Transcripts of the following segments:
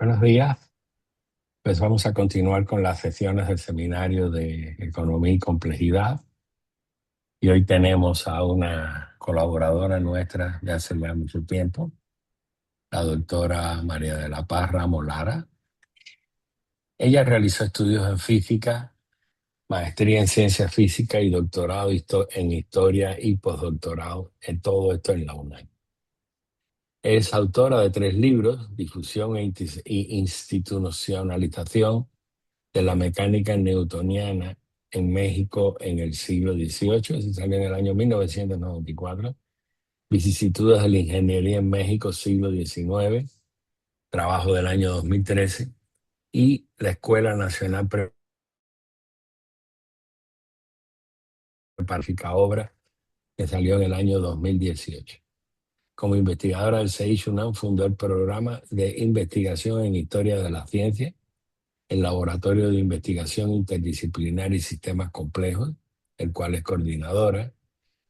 Buenos días. Pues vamos a continuar con las sesiones del seminario de Economía y Complejidad. Y hoy tenemos a una colaboradora nuestra de hace ya mucho tiempo, la doctora María de la Paz Ramos Lara. Ella realizó estudios en física, maestría en ciencia física y doctorado en historia y postdoctorado en todo esto en la UNAM. Es autora de 3 libros: Difusión e institucionalización de la mecánica newtoniana en México en el siglo XVIII, se salió en el año 1994. Vicisitudes de la ingeniería en México, siglo XIX, trabajo del año 2013. Y la Escuela Nacional Preparatoria Obra, que salió en el año 2018. Como investigadora del CEISH UNAM, fundó el programa de investigación en historia de la ciencia, el Laboratorio de Investigación Interdisciplinar y Sistemas Complejos, el cual es coordinadora,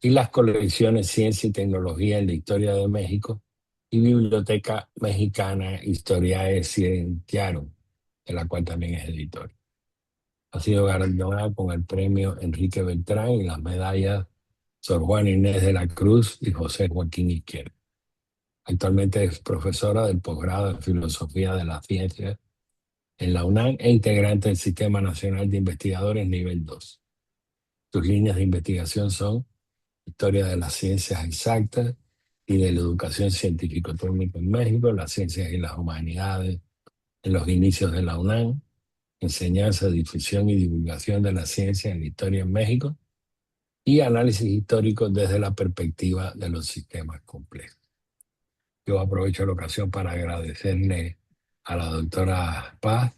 y las colecciones Ciencia y Tecnología en la Historia de México y Biblioteca Mexicana Historiae Scientiarum, de la cual también es editor. Ha sido galardonada con el premio Enrique Beltrán y las medallas Sor Juana Inés de la Cruz y José Joaquín Izquierdo. Actualmente es profesora del posgrado en Filosofía de la Ciencia en la UNAM e integrante del Sistema Nacional de Investigadores Nivel 2. Sus líneas de investigación son Historia de las Ciencias Exactas y de la Educación Científico-Técnica en México, las Ciencias y las Humanidades en los inicios de la UNAM, Enseñanza, Difusión y Divulgación de la Ciencia en la Historia en México, y Análisis Histórico desde la perspectiva de los sistemas complejos. Yo aprovecho la ocasión para agradecerle a la doctora Paz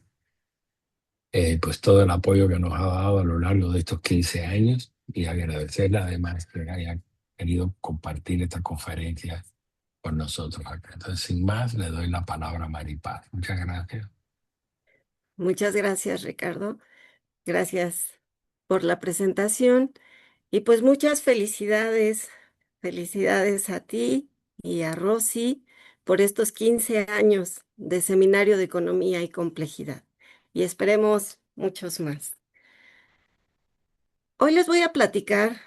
pues todo el apoyo que nos ha dado a lo largo de estos 15 años y agradecerle además que haya querido compartir esta conferencia con nosotros acá. Entonces, sin más, le doy la palabra a Maripaz. Muchas gracias. Muchas gracias, Ricardo. Gracias por la presentación y pues muchas felicidades. Felicidades a ti y a Rosy por estos 15 años de Seminario de Economía y Complejidad. Y esperemos muchos más. Hoy les voy a platicar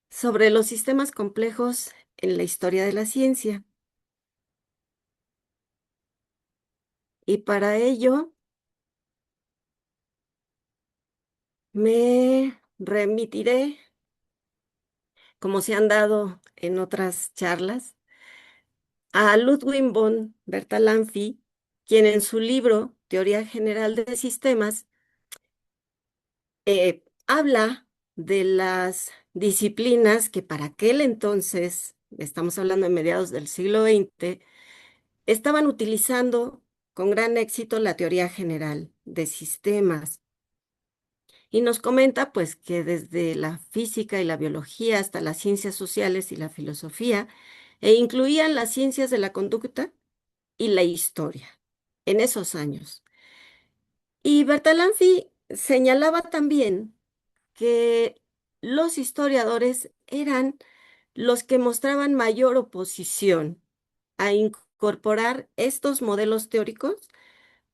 sobre los sistemas complejos en la historia de la ciencia. Y para ello me remitiré, como se han dado en otras charlas, a Ludwig von Bertalanffy, quien en su libro Teoría General de Sistemas habla de las disciplinas que para aquel entonces, estamos hablando de mediados del siglo XX, estaban utilizando con gran éxito la teoría general de sistemas. Y nos comenta pues que desde la física y la biología hasta las ciencias sociales y la filosofía, e incluían las ciencias de la conducta y la historia en esos años. Y Bertalanffy señalaba también que los historiadores eran los que mostraban mayor oposición a incorporar estos modelos teóricos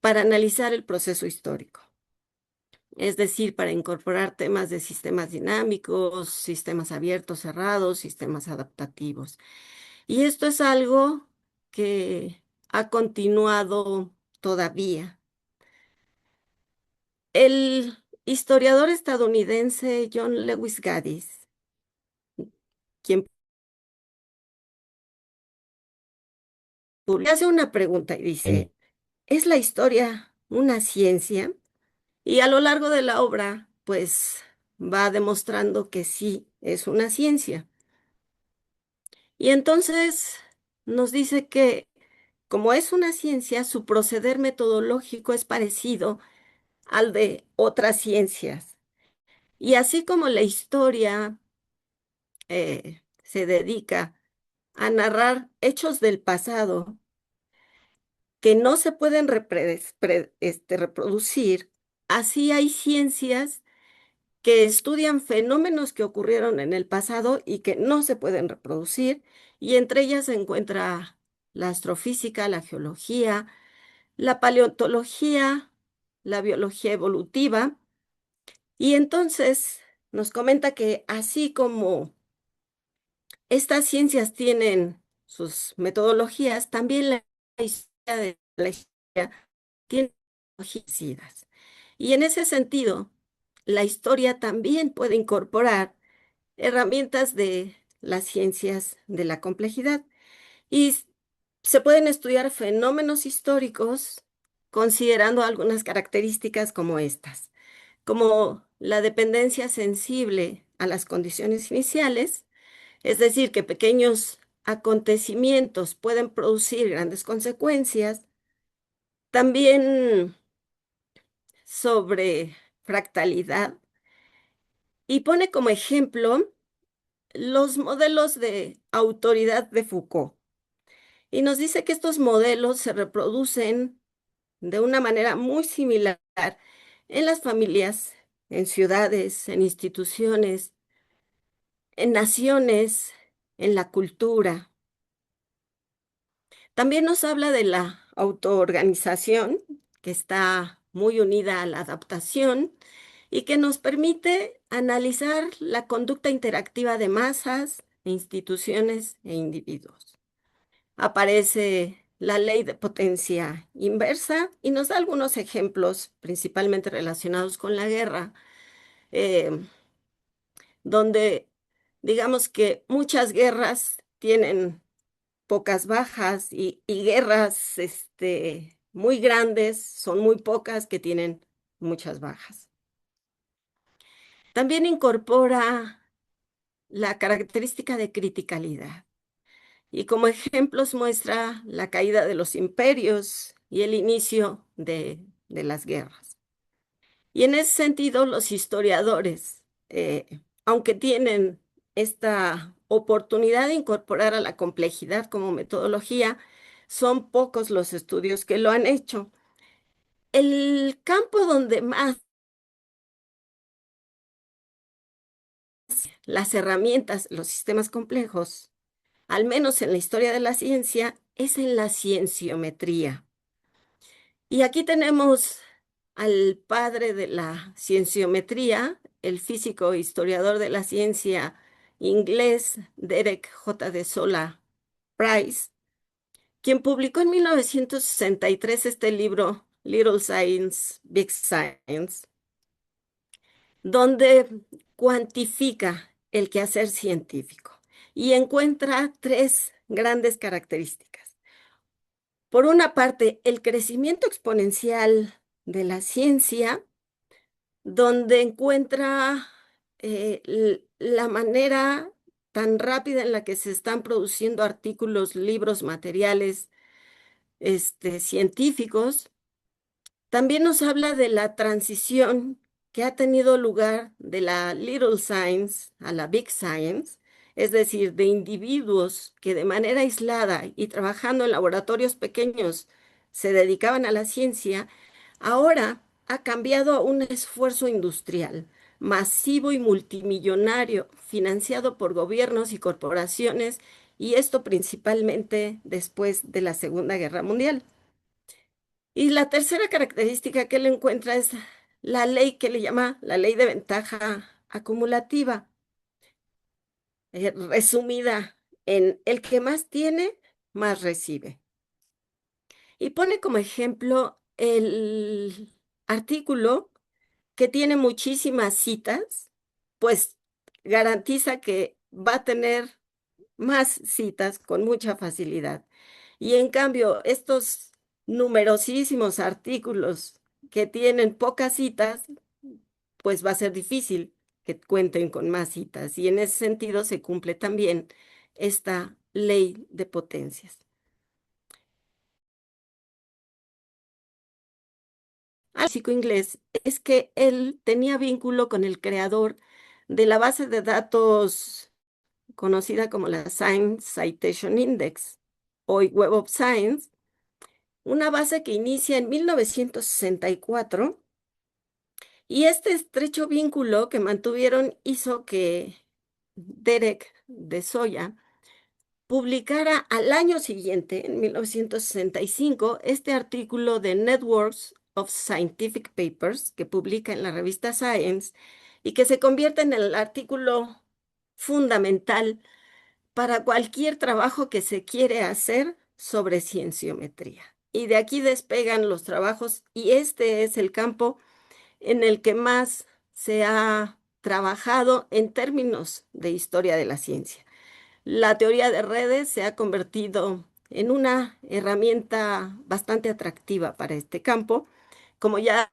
para analizar el proceso histórico. Es decir, para incorporar temas de sistemas dinámicos, sistemas abiertos, cerrados, sistemas adaptativos. Y esto es algo que ha continuado todavía. El historiador estadounidense John Lewis Gaddis, quien hace una pregunta y En- dice, ¿es la historia una ciencia? Y a lo largo de la obra, pues va demostrando que sí, es una ciencia. Y entonces nos dice que como es una ciencia, su proceder metodológico es parecido al de otras ciencias. Y así como la historia se dedica a narrar hechos del pasado que no se pueden reproducir, así hay ciencias que estudian fenómenos que ocurrieron en el pasado y que no se pueden reproducir, y entre ellas se encuentra la astrofísica, la geología, la paleontología, la biología evolutiva, y entonces nos comenta que así como estas ciencias tienen sus metodologías, también la historia de la historia tiene metodologías. Y en ese sentido, la historia también puede incorporar herramientas de las ciencias de la complejidad. Y se pueden estudiar fenómenos históricos considerando algunas características como estas, como la dependencia sensible a las condiciones iniciales, es decir, que pequeños acontecimientos pueden producir grandes consecuencias. También sobre fractalidad y pone como ejemplo los modelos de autoridad de Foucault. Y nos dice que estos modelos se reproducen de una manera muy similar en las familias, en ciudades, en instituciones, en naciones, en la cultura. También nos habla de la autoorganización, que está muy unida a la adaptación y que nos permite analizar la conducta interactiva de masas, instituciones e individuos. Aparece la ley de potencia inversa y nos da algunos ejemplos, principalmente relacionados con la guerra, eh, donde digamos que muchas guerras tienen pocas bajas y guerras muy grandes son muy pocas que tienen muchas bajas. También incorpora la característica de criticalidad y como ejemplos muestra la caída de los imperios y el inicio de las guerras. Y en ese sentido, los historiadores, aunque tienen esta oportunidad de incorporar a la complejidad como metodología, son pocos los estudios que lo han hecho. El campo donde más las herramientas, los sistemas complejos, al menos en la historia de la ciencia, es en la cienciometría. Y aquí tenemos al padre de la cienciometría, el físico e historiador de la ciencia inglés Derek J. de Sola Price, quien publicó en 1963 este libro, Little Science, Big Science, donde cuantifica el quehacer científico y encuentra tres grandes características. Por una parte, el crecimiento exponencial de la ciencia, donde encuentra la manera tan rápida en la que se están produciendo artículos, libros, materiales científicos. También nos habla de la transición que ha tenido lugar de la Little Science a la Big Science, es decir, de individuos que de manera aislada y trabajando en laboratorios pequeños se dedicaban a la ciencia, ahora ha cambiado a un esfuerzo industrial masivo y multimillonario financiado por gobiernos y corporaciones, y esto principalmente después de la Segunda Guerra Mundial. Y la tercera característica que él encuentra es la ley que le llama la ley de ventaja acumulativa, resumida en el que más tiene, más recibe. Y pone como ejemplo el artículo que tiene muchísimas citas, pues garantiza que va a tener más citas con mucha facilidad. Y en cambio, estos numerosísimos artículos que tienen pocas citas, pues va a ser difícil que cuenten con más citas. Y en ese sentido se cumple también esta ley de potencias. Al físico inglés es que él tenía vínculo con el creador de la base de datos conocida como la Science Citation Index, hoy Web of Science, una base que inicia en 1964 y este estrecho vínculo que mantuvieron hizo que Derek de Soya publicara al año siguiente, en 1965, este artículo de Networks of Scientific Papers que publica en la revista Science y que se convierte en el artículo fundamental para cualquier trabajo que se quiere hacer sobre cienciometría. Y de aquí despegan los trabajos y este es el campo en el que más se ha trabajado en términos de historia de la ciencia. La teoría de redes se ha convertido en una herramienta bastante atractiva para este campo, como ya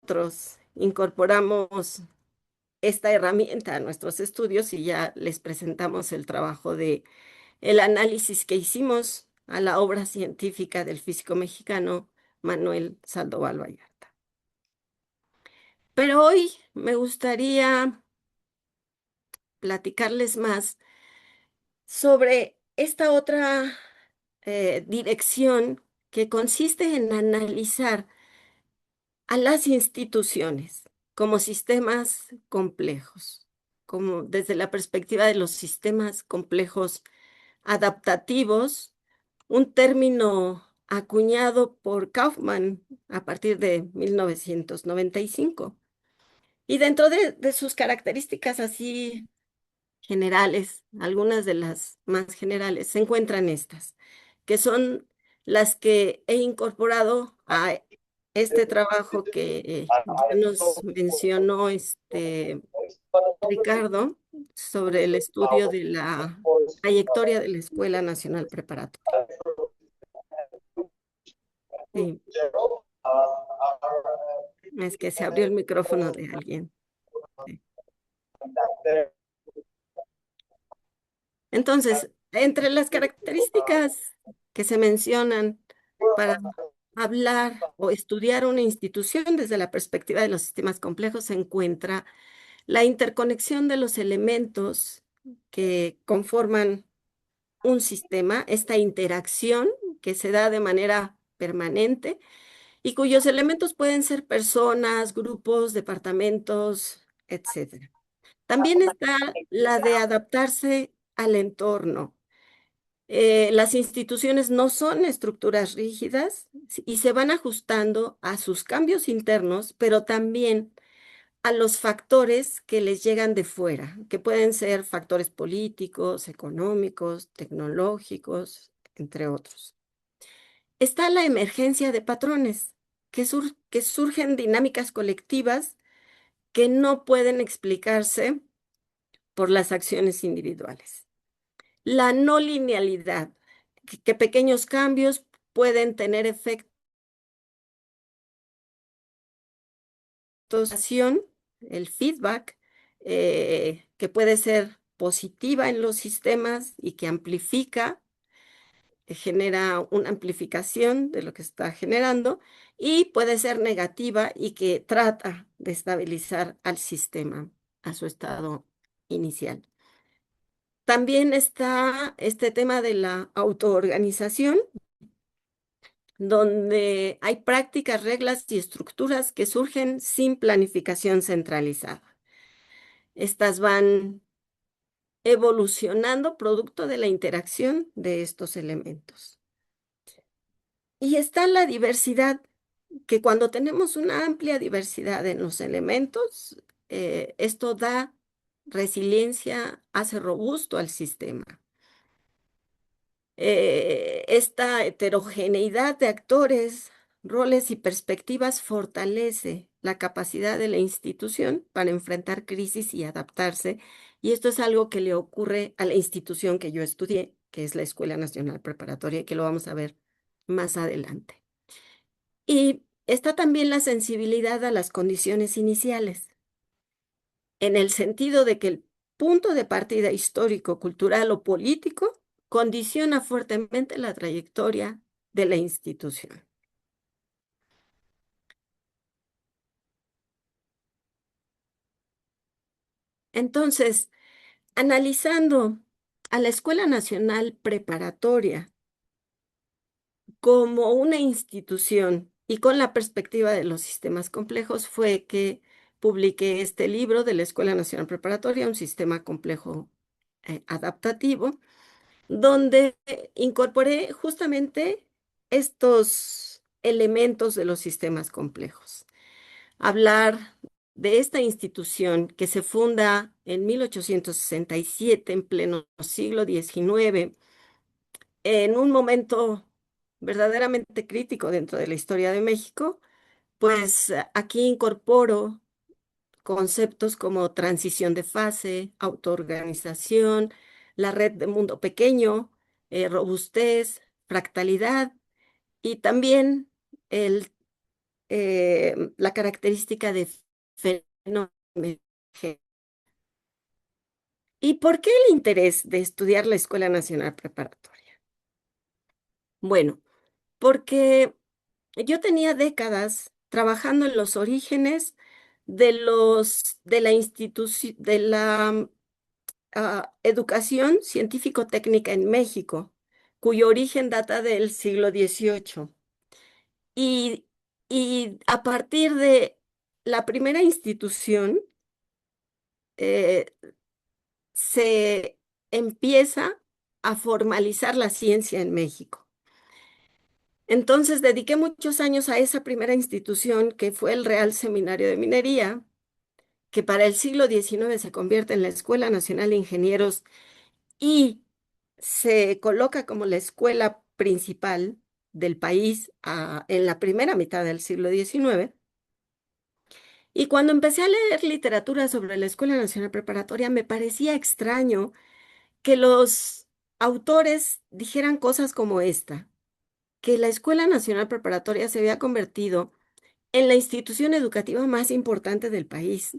nosotros incorporamos esta herramienta a nuestros estudios y ya les presentamos el trabajo de el análisis que hicimos a la obra científica del físico mexicano Manuel Sandoval Vallarta. Pero hoy me gustaría platicarles más sobre esta otra dirección que consiste en analizar a las instituciones como sistemas complejos, como desde la perspectiva de los sistemas complejos adaptativos, un término acuñado por Kaufman a partir de 1995. Y dentro de sus características así generales, algunas de las más generales, se encuentran estas, que son las que he incorporado a este trabajo que ya nos mencionó Ricardo sobre el estudio de la trayectoria de la Escuela Nacional Preparatoria. Sí, es que se abrió el micrófono de alguien. Sí. Entonces, entre las características que se mencionan para hablar o estudiar una institución desde la perspectiva de los sistemas complejos se encuentra la interconexión de los elementos que conforman un sistema, esta interacción que se da de manera permanente y cuyos elementos pueden ser personas, grupos, departamentos, etcétera. También está la de adaptarse al entorno. Las instituciones no son estructuras rígidas y se van ajustando a sus cambios internos, pero también a los factores que les llegan de fuera, que pueden ser factores políticos, económicos, tecnológicos, entre otros. Está la emergencia de patrones, que surgen dinámicas colectivas que no pueden explicarse por las acciones individuales. La no linealidad, que pequeños cambios pueden tener efectos, el feedback, que puede ser positiva en los sistemas y que amplifica, genera una amplificación de lo que está generando, y puede ser negativa y que trata de estabilizar al sistema a su estado inicial. También está este tema de la autoorganización, donde hay prácticas, reglas y estructuras que surgen sin planificación centralizada. Estas van evolucionando producto de la interacción de estos elementos. Y está la diversidad, que cuando tenemos una amplia diversidad en los elementos, esto da resiliencia, hace robusto al sistema. Esta heterogeneidad de actores, roles y perspectivas fortalece la capacidad de la institución para enfrentar crisis y adaptarse. Y esto es algo que le ocurre a la institución que yo estudié, que es la Escuela Nacional Preparatoria, y que lo vamos a ver más adelante. Y está también la sensibilidad a las condiciones iniciales, en el sentido de que el punto de partida histórico, cultural o político condiciona fuertemente la trayectoria de la institución. Entonces, analizando a la Escuela Nacional Preparatoria como una institución y con la perspectiva de los sistemas complejos, fue que publiqué este libro de la Escuela Nacional Preparatoria, un sistema complejo adaptativo, donde incorporé justamente estos elementos de los sistemas complejos. Hablar de esta institución que se funda en 1867, en pleno siglo XIX, en un momento verdaderamente crítico dentro de la historia de México, pues aquí incorporo conceptos como transición de fase, autoorganización, la red de mundo pequeño, robustez, fractalidad y también la característica de fenómeno. ¿Y por qué el interés de estudiar la Escuela Nacional Preparatoria? Bueno, porque yo tenía décadas trabajando en los orígenes de la institución, de la educación científico-técnica en México, cuyo origen data del siglo XVIII. Y, y a partir de la primera institución, eh, se empieza a formalizar la ciencia en México. Entonces dediqué muchos años a esa primera institución que fue el Real Seminario de Minería, que para el siglo XIX se convierte en la Escuela Nacional de Ingenieros y se coloca como la escuela principal del país en la primera mitad del siglo XIX. Y cuando empecé a leer literatura sobre la Escuela Nacional Preparatoria, me parecía extraño que los autores dijeran cosas como esta, que la Escuela Nacional Preparatoria se había convertido en la institución educativa más importante del país,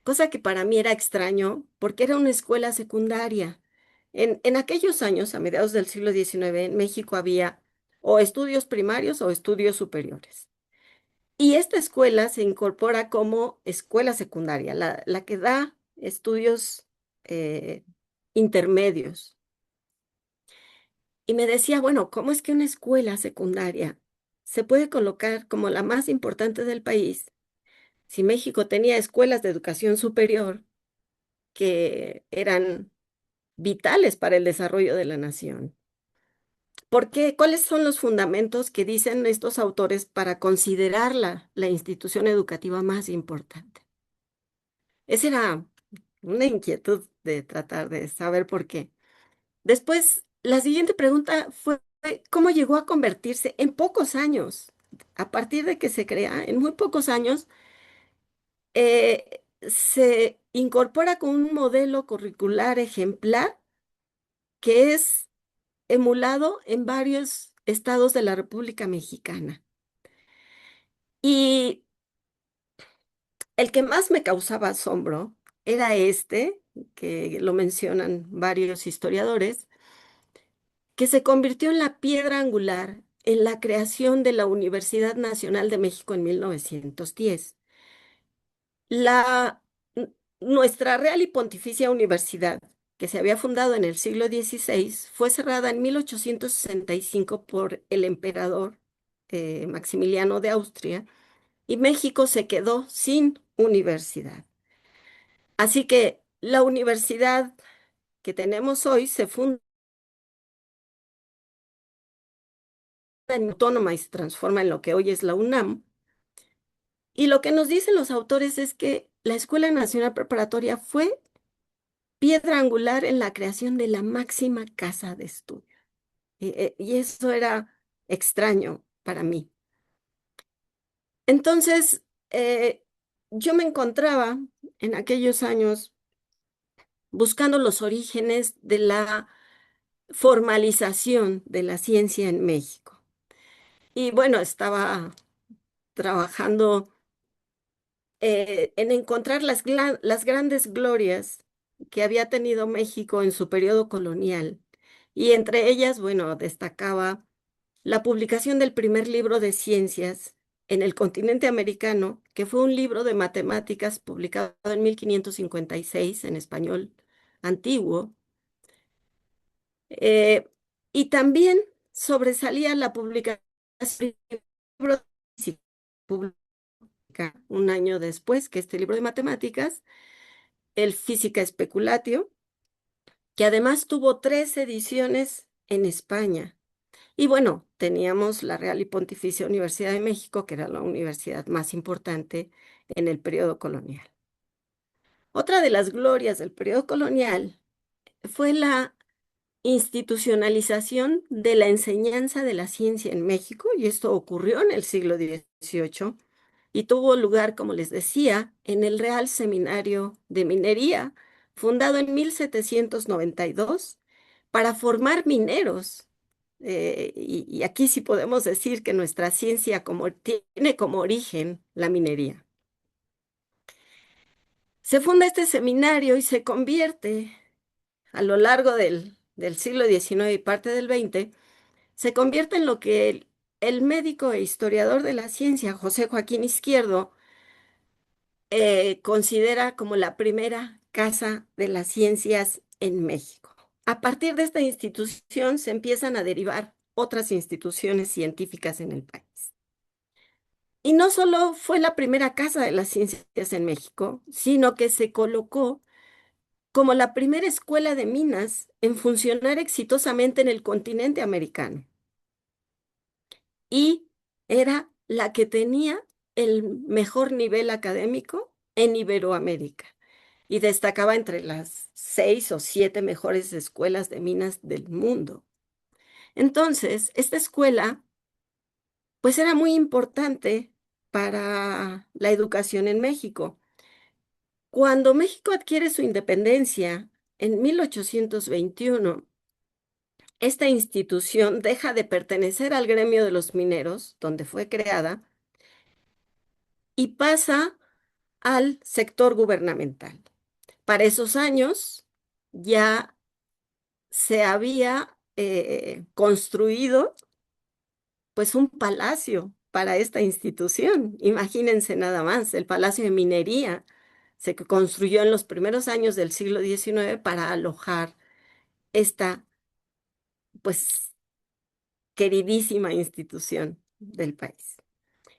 cosa que para mí era extraño porque era una escuela secundaria. En aquellos años, a mediados del siglo XIX, en México había o estudios primarios o estudios superiores. Y esta escuela se incorpora como escuela secundaria, la que da estudios eh, intermedios. Y me decía, bueno, ¿cómo es que una escuela secundaria se puede colocar como la más importante del país si México tenía escuelas de educación superior que eran vitales para el desarrollo de la nación? ¿Por qué? ¿Cuáles son los fundamentos que dicen estos autores para considerarla la institución educativa más importante? Esa era una inquietud de tratar de saber por qué. Después, la siguiente pregunta fue, ¿cómo llegó a convertirse en pocos años? A partir de que se crea, en muy pocos años, se incorpora con un modelo curricular ejemplar que es emulado en varios estados de la República Mexicana. Y el que más me causaba asombro era este, que lo mencionan varios historiadores, que se convirtió en la piedra angular en la creación de la Universidad Nacional de México en 1910. La, Nuestra Real y Pontificia Universidad, que se había fundado en el siglo XVI, fue cerrada en 1865 por el emperador Maximiliano de Austria y México se quedó sin universidad. Así que la universidad que tenemos hoy se funda en autónoma y se transforma en lo que hoy es la UNAM. Y lo que nos dicen los autores es que la Escuela Nacional Preparatoria fue piedra angular en la creación de la máxima casa de estudio. Y eso era extraño para mí. Entonces, yo me encontraba en aquellos años buscando los orígenes de la formalización de la ciencia en México. Y bueno, estaba trabajando en encontrar las grandes glorias que había tenido México en su periodo colonial. Y entre ellas, bueno, destacaba la publicación del primer libro de ciencias en el continente americano, que fue un libro de matemáticas publicado en 1556 en español antiguo. Eh, y también sobresalía la publicación del libro de física publica un año después que este libro de matemáticas, el Física Speculatio, que además tuvo 3 ediciones en España. Y bueno, teníamos la Real y Pontificia Universidad de México, que era la universidad más importante en el periodo colonial. Otra de las glorias del periodo colonial fue la institucionalización de la enseñanza de la ciencia en México, y esto ocurrió en el siglo XVIII y tuvo lugar, como les decía, en el Real Seminario de Minería, fundado en 1792 para formar mineros. Y aquí sí podemos decir que nuestra ciencia tiene como origen la minería. Se funda este seminario y se convierte a lo largo del siglo XIX y parte del XX, se convierte en lo que el médico e historiador de la ciencia, José Joaquín Izquierdo, considera como la primera casa de las ciencias en México. A partir de esta institución se empiezan a derivar otras instituciones científicas en el país. Y no solo fue la primera casa de las ciencias en México, sino que se colocó como la primera escuela de minas en funcionar exitosamente en el continente americano. Y era la que tenía el mejor nivel académico en Iberoamérica y destacaba entre las 6 o 7 mejores escuelas de minas del mundo. Entonces, esta escuela, pues era muy importante para la educación en México. Cuando México adquiere su independencia en 1821, esta institución deja de pertenecer al gremio de los mineros, donde fue creada, y pasa al sector gubernamental. Para esos años ya se había construido pues un palacio para esta institución. Imagínense nada más, el Palacio de Minería se construyó en los primeros años del siglo XIX para alojar esta pues queridísima institución del país.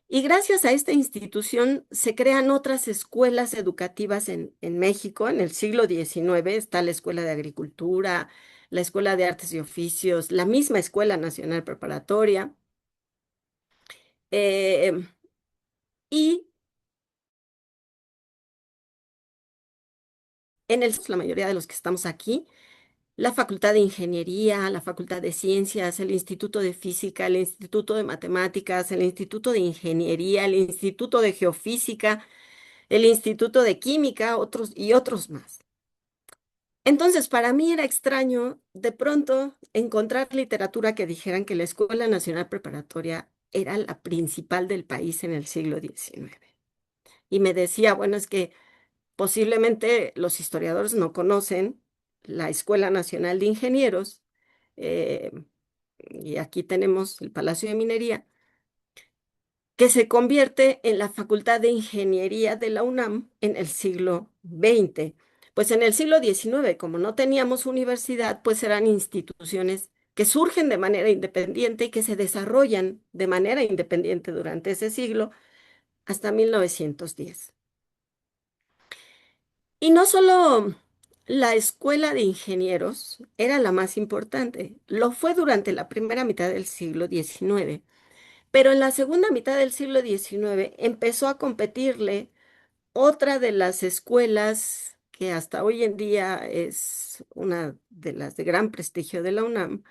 Y gracias a esta institución se crean otras escuelas educativas en México. En el siglo XIX está la Escuela de Agricultura, la Escuela de Artes y Oficios, la misma Escuela Nacional Preparatoria. eh, y la mayoría de los que estamos aquí, la Facultad de Ingeniería, la Facultad de Ciencias, el Instituto de Física, el Instituto de Matemáticas, el Instituto de Ingeniería, el Instituto de Geofísica, el Instituto de Química, otros y otros más. Entonces, para mí era extraño de pronto encontrar literatura que dijeran que la Escuela Nacional Preparatoria era la principal del país en el siglo XIX. Y me decía, bueno, es que posiblemente los historiadores no conocen la Escuela Nacional de Ingenieros, eh, y aquí tenemos el Palacio de Minería, que se convierte en la Facultad de Ingeniería de la UNAM en el siglo XX. Pues en el siglo XIX, como no teníamos universidad, pues eran instituciones que surgen de manera independiente y que se desarrollan de manera independiente durante ese siglo hasta 1910. Y no solo la escuela de ingenieros era la más importante, lo fue durante la primera mitad del siglo XIX. Pero en la segunda mitad del siglo XIX empezó a competirle otra de las escuelas que hasta hoy en día es una de las de gran prestigio de la UNAM,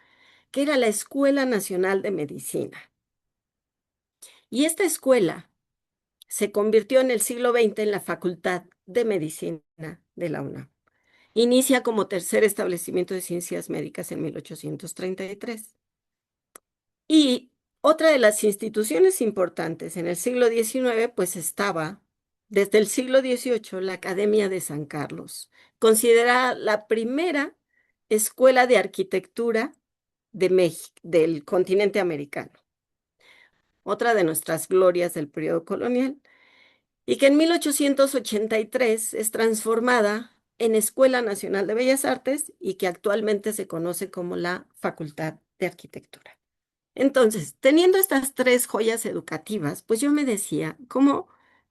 que era la Escuela Nacional de Medicina. Y esta escuela se convirtió en el siglo XX en la Facultad de Medicina de la UNAM. Inicia como tercer establecimiento de ciencias médicas en 1833. Y otra de las instituciones importantes en el siglo XIX, pues estaba desde el siglo XVIII la Academia de San Carlos, considerada la primera escuela de arquitectura de México, del continente americano, otra de nuestras glorias del periodo colonial, y que en 1883 es transformada en Escuela Nacional de Bellas Artes y que actualmente se conoce como la Facultad de Arquitectura. Entonces, teniendo estas 3 joyas educativas, pues yo me decía,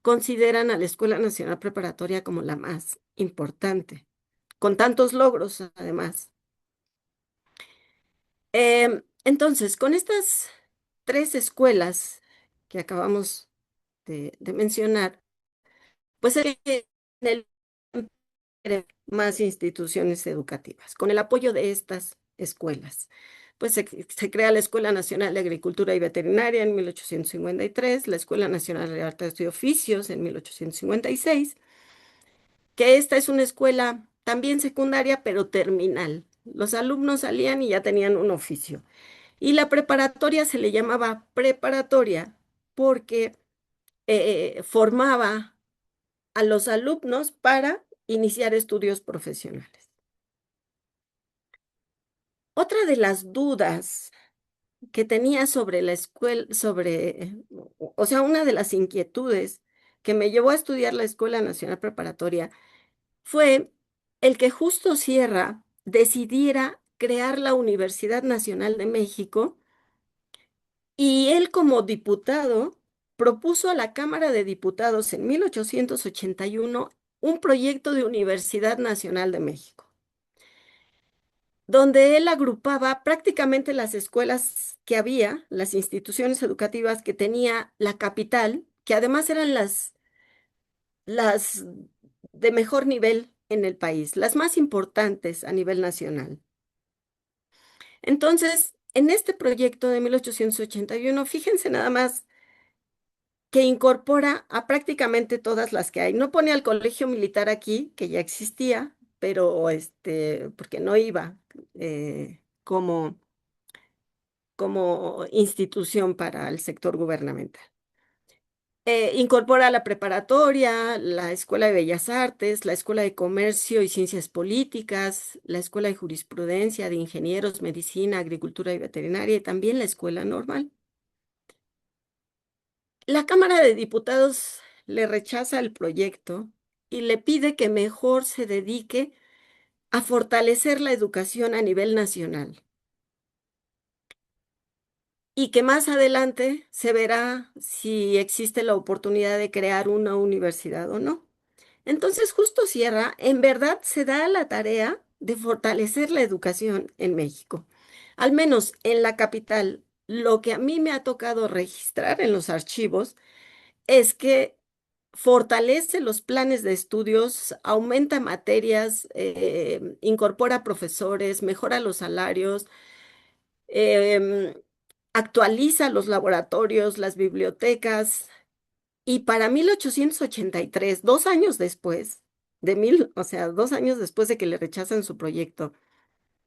consideran a la Escuela Nacional Preparatoria como la más importante, con tantos logros además. Entonces, con estas tres escuelas que acabamos de mencionar, pues en el más instituciones educativas. Con el apoyo de estas escuelas, pues se crea la Escuela Nacional de Agricultura y Veterinaria en 1853, la Escuela Nacional de Artes y Oficios en 1856, que esta es una escuela también secundaria, pero terminal. Los alumnos salían y ya tenían un oficio. Y la preparatoria se le llamaba preparatoria porque formaba a los alumnos para iniciar estudios profesionales. Otra de las dudas que tenía sobre la escuela, o sea, una de las inquietudes que me llevó a estudiar la Escuela Nacional Preparatoria fue el que Justo Sierra decidiera crear la Universidad Nacional de México y él como diputado propuso a la Cámara de Diputados en 1881 un proyecto de Universidad Nacional de México, donde él agrupaba prácticamente las escuelas que había, las instituciones educativas que tenía la capital, que además eran las de mejor nivel en el país, las más importantes a nivel nacional. Entonces, en este proyecto de 1881, fíjense nada más que incorpora a prácticamente todas las que hay. No pone al colegio militar aquí, que ya existía, pero porque no iba como institución para el sector gubernamental. Incorpora la preparatoria, la Escuela de Bellas Artes, la Escuela de Comercio y Ciencias Políticas, la Escuela de Jurisprudencia, de Ingenieros, Medicina, Agricultura y Veterinaria y también la Escuela Normal. La Cámara de Diputados le rechaza el proyecto y le pide que mejor se dedique a fortalecer la educación a nivel nacional y que más adelante se verá si existe la oportunidad de crear una universidad o no. Entonces, Justo Sierra en verdad se da a la tarea de fortalecer la educación en México. Al menos en la capital, lo que a mí me ha tocado registrar en los archivos es que fortalece los planes de estudios, aumenta materias, incorpora profesores, mejora los salarios, em, actualiza los laboratorios, las bibliotecas. Y para 1883, 2 años después o sea, 2 años después de que le rechazan su proyecto,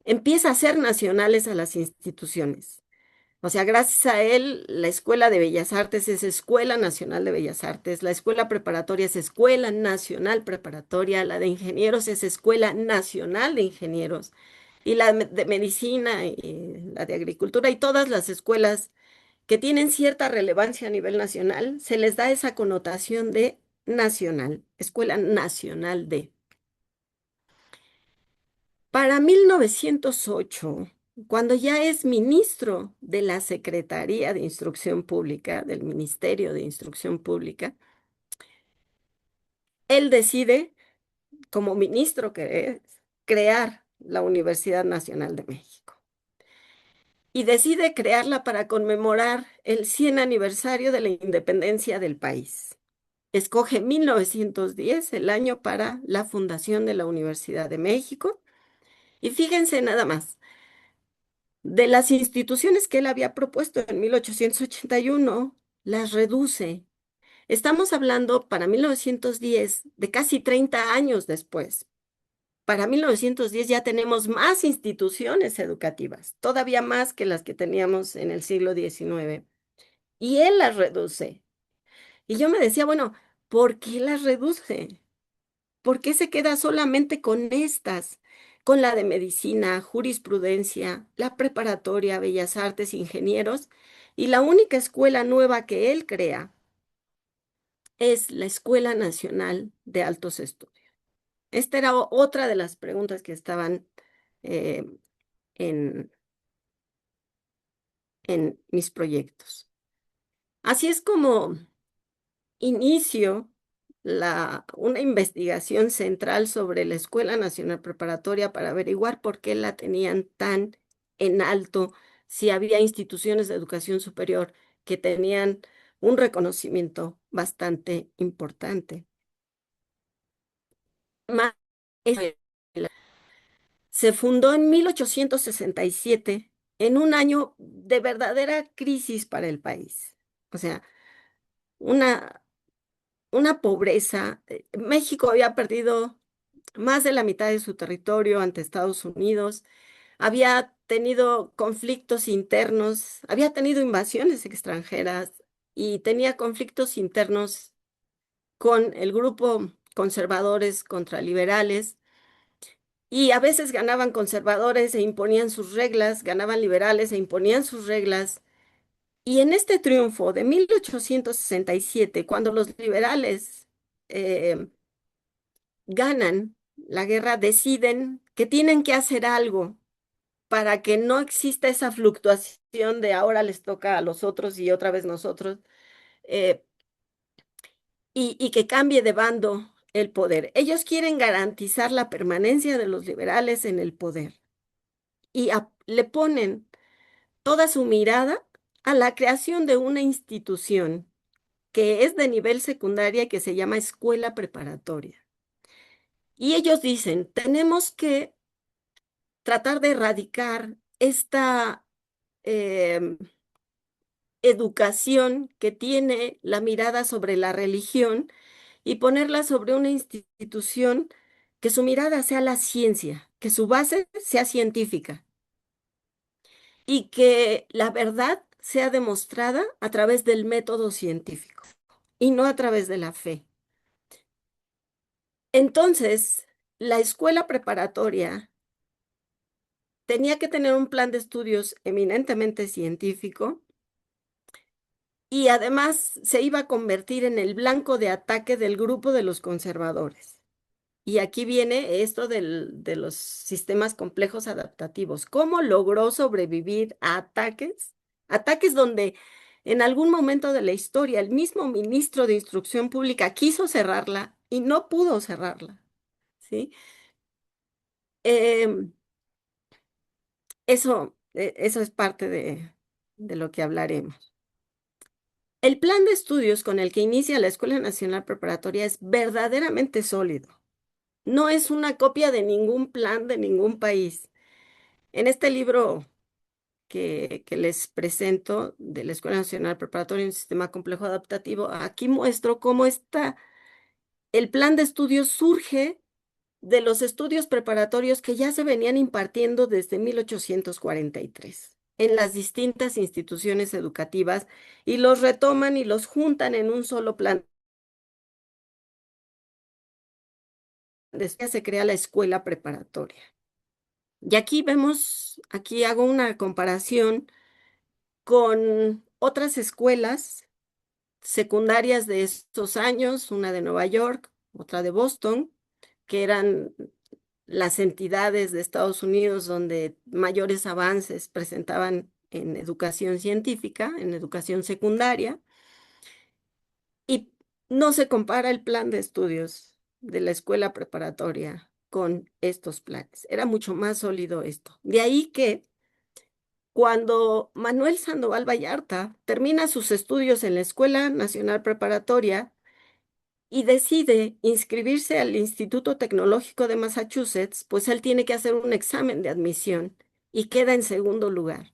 empieza a hacer nacionales a las instituciones. O sea, gracias a él, la Escuela de Bellas Artes es Escuela Nacional de Bellas Artes, la Escuela Preparatoria es Escuela Nacional Preparatoria, la de Ingenieros es Escuela Nacional de Ingenieros, y la de Medicina y la de Agricultura y todas las escuelas que tienen cierta relevancia a nivel nacional, se les da esa connotación de nacional, Escuela Nacional de. Para 1908, cuando ya es ministro de la Secretaría de Instrucción Pública, del Ministerio de Instrucción Pública, él decide, como ministro que es, crear la Universidad Nacional de México. Y decide crearla para conmemorar el 100 aniversario de la independencia del país. Escoge 1910, el año para la fundación de la Universidad de México. Y fíjense nada más. De las instituciones que él había propuesto en 1881, las reduce. Estamos hablando para 1910 de casi 30 años después. Para 1910 ya tenemos más instituciones educativas, todavía más que las que teníamos en el siglo XIX. Y él las reduce. Y yo me decía, bueno, ¿por qué las reduce? ¿Por qué se queda solamente con estas? Con la de medicina, jurisprudencia, la preparatoria, bellas artes, ingenieros, y la única escuela nueva que él crea es la Escuela Nacional de Altos Estudios. Esta era otra de las preguntas que estaban eh, en, en mis proyectos. Así es como inicio una investigación central sobre la Escuela Nacional Preparatoria para averiguar por qué la tenían tan en alto, si había instituciones de educación superior que tenían un reconocimiento bastante importante. Ma- Se fundó en 1867, en un año de verdadera crisis para el país. O sea, una, una pobreza. México había perdido más de la mitad de su territorio ante Estados Unidos, había tenido conflictos internos, había tenido invasiones extranjeras y tenía conflictos internos con el grupo conservadores contra liberales. Y a veces ganaban conservadores e imponían sus reglas, ganaban liberales e imponían sus reglas. Y en este triunfo de 1867, cuando los liberales eh, ganan la guerra, deciden que tienen que hacer algo para que no exista esa fluctuación de ahora les toca a los otros y otra vez nosotros, eh, y que cambie de bando el poder. Ellos quieren garantizar la permanencia de los liberales en el poder y le ponen toda su mirada a la creación de una institución que es de nivel secundaria y que se llama escuela preparatoria. Y ellos dicen, tenemos que tratar de erradicar esta em, educación que tiene la mirada sobre la religión y ponerla sobre una institución que su mirada sea la ciencia, que su base sea científica y que la verdad sea demostrada a través del método científico y no a través de la fe. Entonces, la escuela preparatoria tenía que tener un plan de estudios eminentemente científico y además se iba a convertir en el blanco de ataque del grupo de los conservadores. Y aquí viene esto de los sistemas complejos adaptativos. ¿Cómo logró sobrevivir a ataques? Ataques donde en algún momento de la historia el mismo ministro de Instrucción Pública quiso cerrarla y no pudo cerrarla, ¿sí? Em, eso es parte de lo que hablaremos. El plan de estudios con el que inicia la Escuela Nacional Preparatoria es verdaderamente sólido. No es una copia de ningún plan de ningún país. En este libro que les presento de la Escuela Nacional Preparatoria en Sistema Complejo Adaptativo, aquí muestro cómo el plan de estudios surge de los estudios preparatorios que ya se venían impartiendo desde 1843 en las distintas instituciones educativas y los retoman y los juntan en un solo plan. Después se crea la escuela preparatoria. Y aquí vemos, aquí hago una comparación con otras escuelas secundarias de estos años, una de Nueva York, otra de Boston, que eran las entidades de Estados Unidos donde mayores avances presentaban en educación científica, en educación secundaria, y no se compara el plan de estudios de la escuela preparatoria con estos planes. Era mucho más sólido esto. De ahí que cuando Manuel Sandoval Vallarta termina sus estudios en la Escuela Nacional Preparatoria y decide inscribirse al Instituto Tecnológico de Massachusetts, pues él tiene que hacer un examen de admisión y queda en segundo lugar.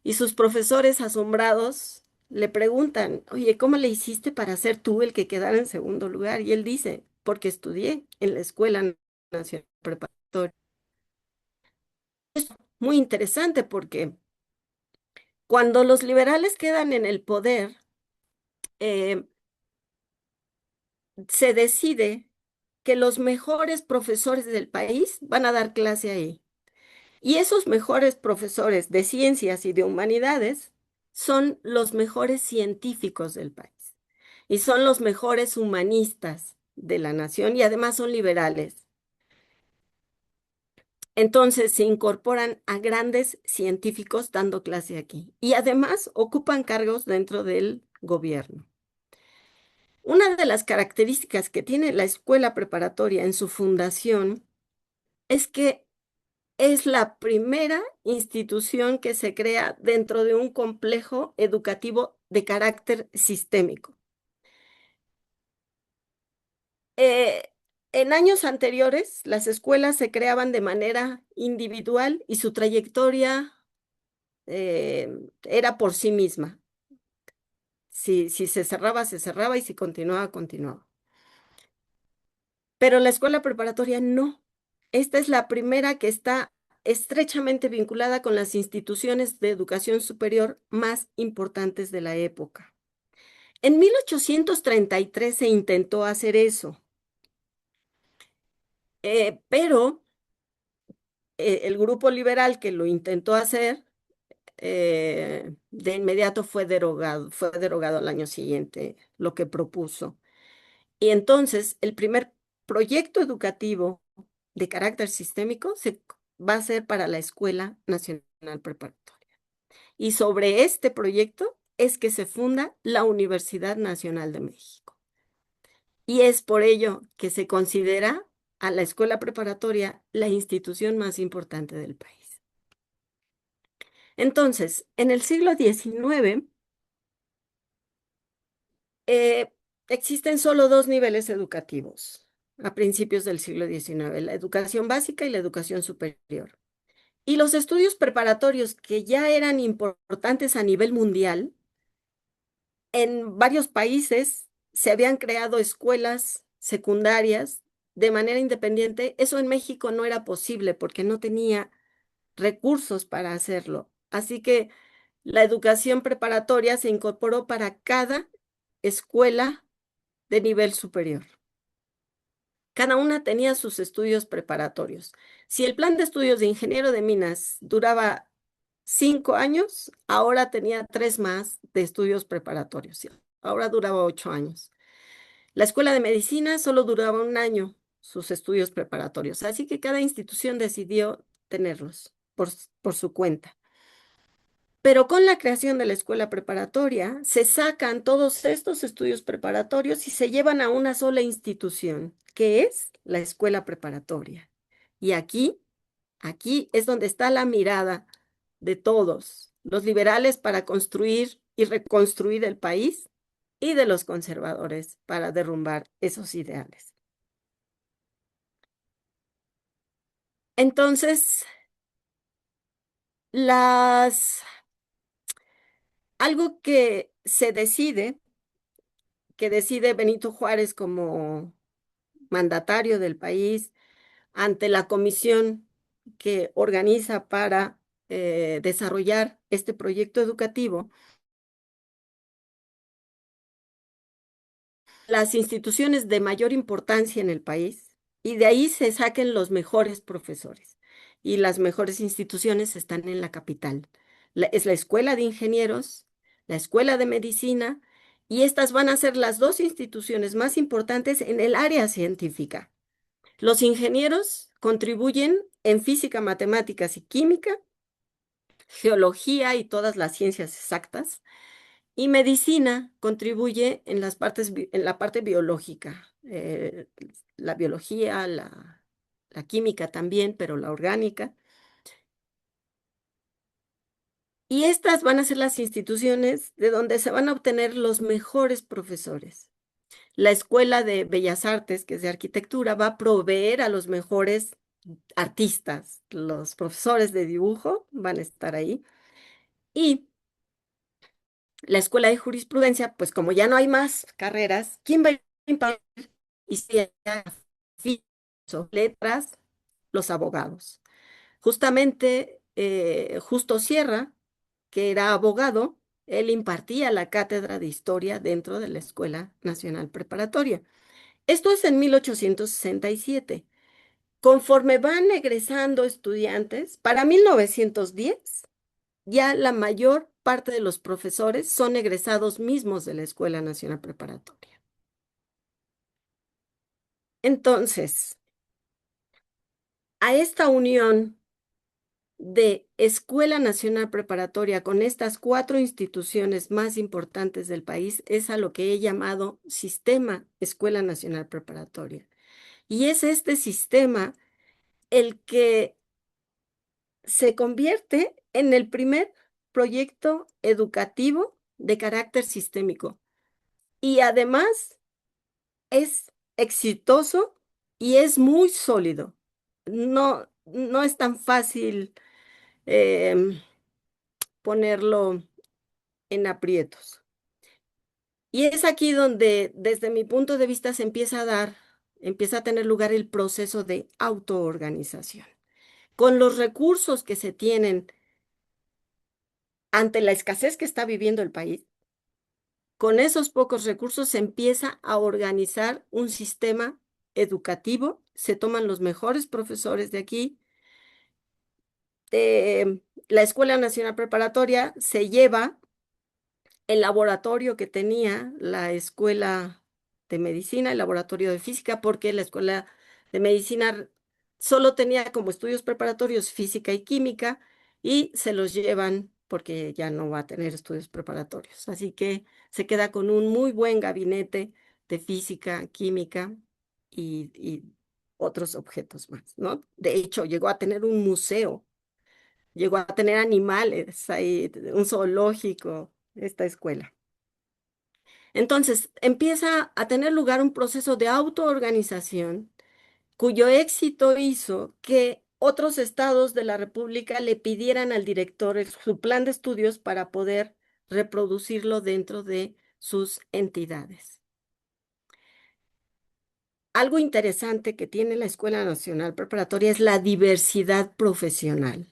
Y sus profesores asombrados le preguntan, oye, ¿cómo le hiciste para ser tú el que quedara en segundo lugar? Y él dice, porque estudié en la Escuela Nacional Preparatoria. Muy interesante porque cuando los liberales quedan en el poder, eh, se decide que los mejores profesores del país van a dar clase ahí. Y esos mejores profesores de ciencias y de humanidades son los mejores científicos del país y son los mejores humanistas de la nación y además son liberales. Entonces se incorporan a grandes científicos dando clase aquí y además ocupan cargos dentro del gobierno. Una de las características que tiene la escuela preparatoria en su fundación es que es la primera institución que se crea dentro de un complejo educativo de carácter sistémico. Eh, en años anteriores, las escuelas se creaban de manera individual y su trayectoria eh, era por sí misma. Si se cerraba, se cerraba y si continuaba, continuaba. Pero la escuela preparatoria no. Esta es la primera que está estrechamente vinculada con las instituciones de educación superior más importantes de la época. En 1833 se intentó hacer eso, pero el grupo liberal que lo intentó hacer de inmediato fue derogado al año siguiente lo que propuso. Y entonces el primer proyecto educativo de carácter sistémico va a ser para la Escuela Nacional Preparatoria. Y sobre este proyecto es que se funda la Universidad Nacional de México. Y es por ello que se considera a la escuela preparatoria la institución más importante del país. Entonces, en el siglo XIX, eh, existen solo dos niveles educativos a principios del siglo XIX, la educación básica y la educación superior. Y los estudios preparatorios que ya eran importantes a nivel mundial, en varios países se habían creado escuelas secundarias de manera independiente. Eso en México no era posible porque no tenía recursos para hacerlo. Así que la educación preparatoria se incorporó para cada escuela de nivel superior. Cada una tenía sus estudios preparatorios. Si el plan de estudios de ingeniero de minas duraba 5 años, ahora tenía 3 más de estudios preparatorios. ¿Sí? Ahora duraba 8 años. La escuela de medicina solo duraba un año sus estudios preparatorios. Así que cada institución decidió tenerlos por su cuenta. Pero con la creación de la escuela preparatoria, se sacan todos estos estudios preparatorios y se llevan a una sola institución, que es la escuela preparatoria. Y aquí es donde está la mirada de todos, los liberales para construir y reconstruir el país y de los conservadores para derrumbar esos ideales. Entonces, las, algo que decide Benito Juárez como mandatario del país ante la comisión que organiza para desarrollar este proyecto educativo, las instituciones de mayor importancia en el país y de ahí se saquen los mejores profesores. Y las mejores instituciones están en la capital. Es la Escuela de Ingenieros, la Escuela de Medicina, y estas van a ser las dos instituciones más importantes en el área científica. Los ingenieros contribuyen en física, matemáticas y química, geología y todas las ciencias exactas. Y medicina contribuye en en la parte biológica, la biología, la química también, pero la orgánica. Y estas van a ser las instituciones de donde se van a obtener los mejores profesores. La Escuela de Bellas Artes, que es de arquitectura, va a proveer a los mejores artistas. Los profesores de dibujo van a estar ahí. Y la Escuela de Jurisprudencia, pues como ya no hay más carreras, ¿quién va a impartir historia, letras? Los abogados. Justamente Justo Sierra, que era abogado, él impartía la cátedra de historia dentro de la Escuela Nacional Preparatoria. Esto es en 1867. Conforme van egresando estudiantes, para 1910 ya la mayor parte de los profesores son egresados mismos de la Escuela Nacional Preparatoria. Entonces, a esta unión de Escuela Nacional Preparatoria con estas cuatro instituciones más importantes del país es a lo que he llamado Sistema Escuela Nacional Preparatoria. Y es este sistema el que se convierte en el primer proyecto educativo de carácter sistémico. Y además es exitoso y es muy sólido. No es tan fácil ponerlo en aprietos. Y es aquí donde, desde mi punto de vista, empieza a tener lugar el proceso de autoorganización. Con los recursos que se tienen ante la escasez que está viviendo el país, con esos pocos recursos se empieza a organizar un sistema educativo, se toman los mejores profesores de aquí. La Escuela Nacional Preparatoria se lleva el laboratorio que tenía la escuela de medicina, el laboratorio de física, porque la escuela de medicina solo tenía como estudios preparatorios física y química y se los llevan porque ya no va a tener estudios preparatorios. Así que se queda con un muy buen gabinete de física, química y otros objetos más, ¿no? De hecho, llegó a tener un museo, llegó a tener animales ahí, un zoológico, esta escuela. Entonces, empieza a tener lugar un proceso de autoorganización cuyo éxito hizo que otros estados de la República le pidieran al director su plan de estudios para poder reproducirlo dentro de sus entidades. Algo interesante que tiene la Escuela Nacional Preparatoria es la diversidad profesional.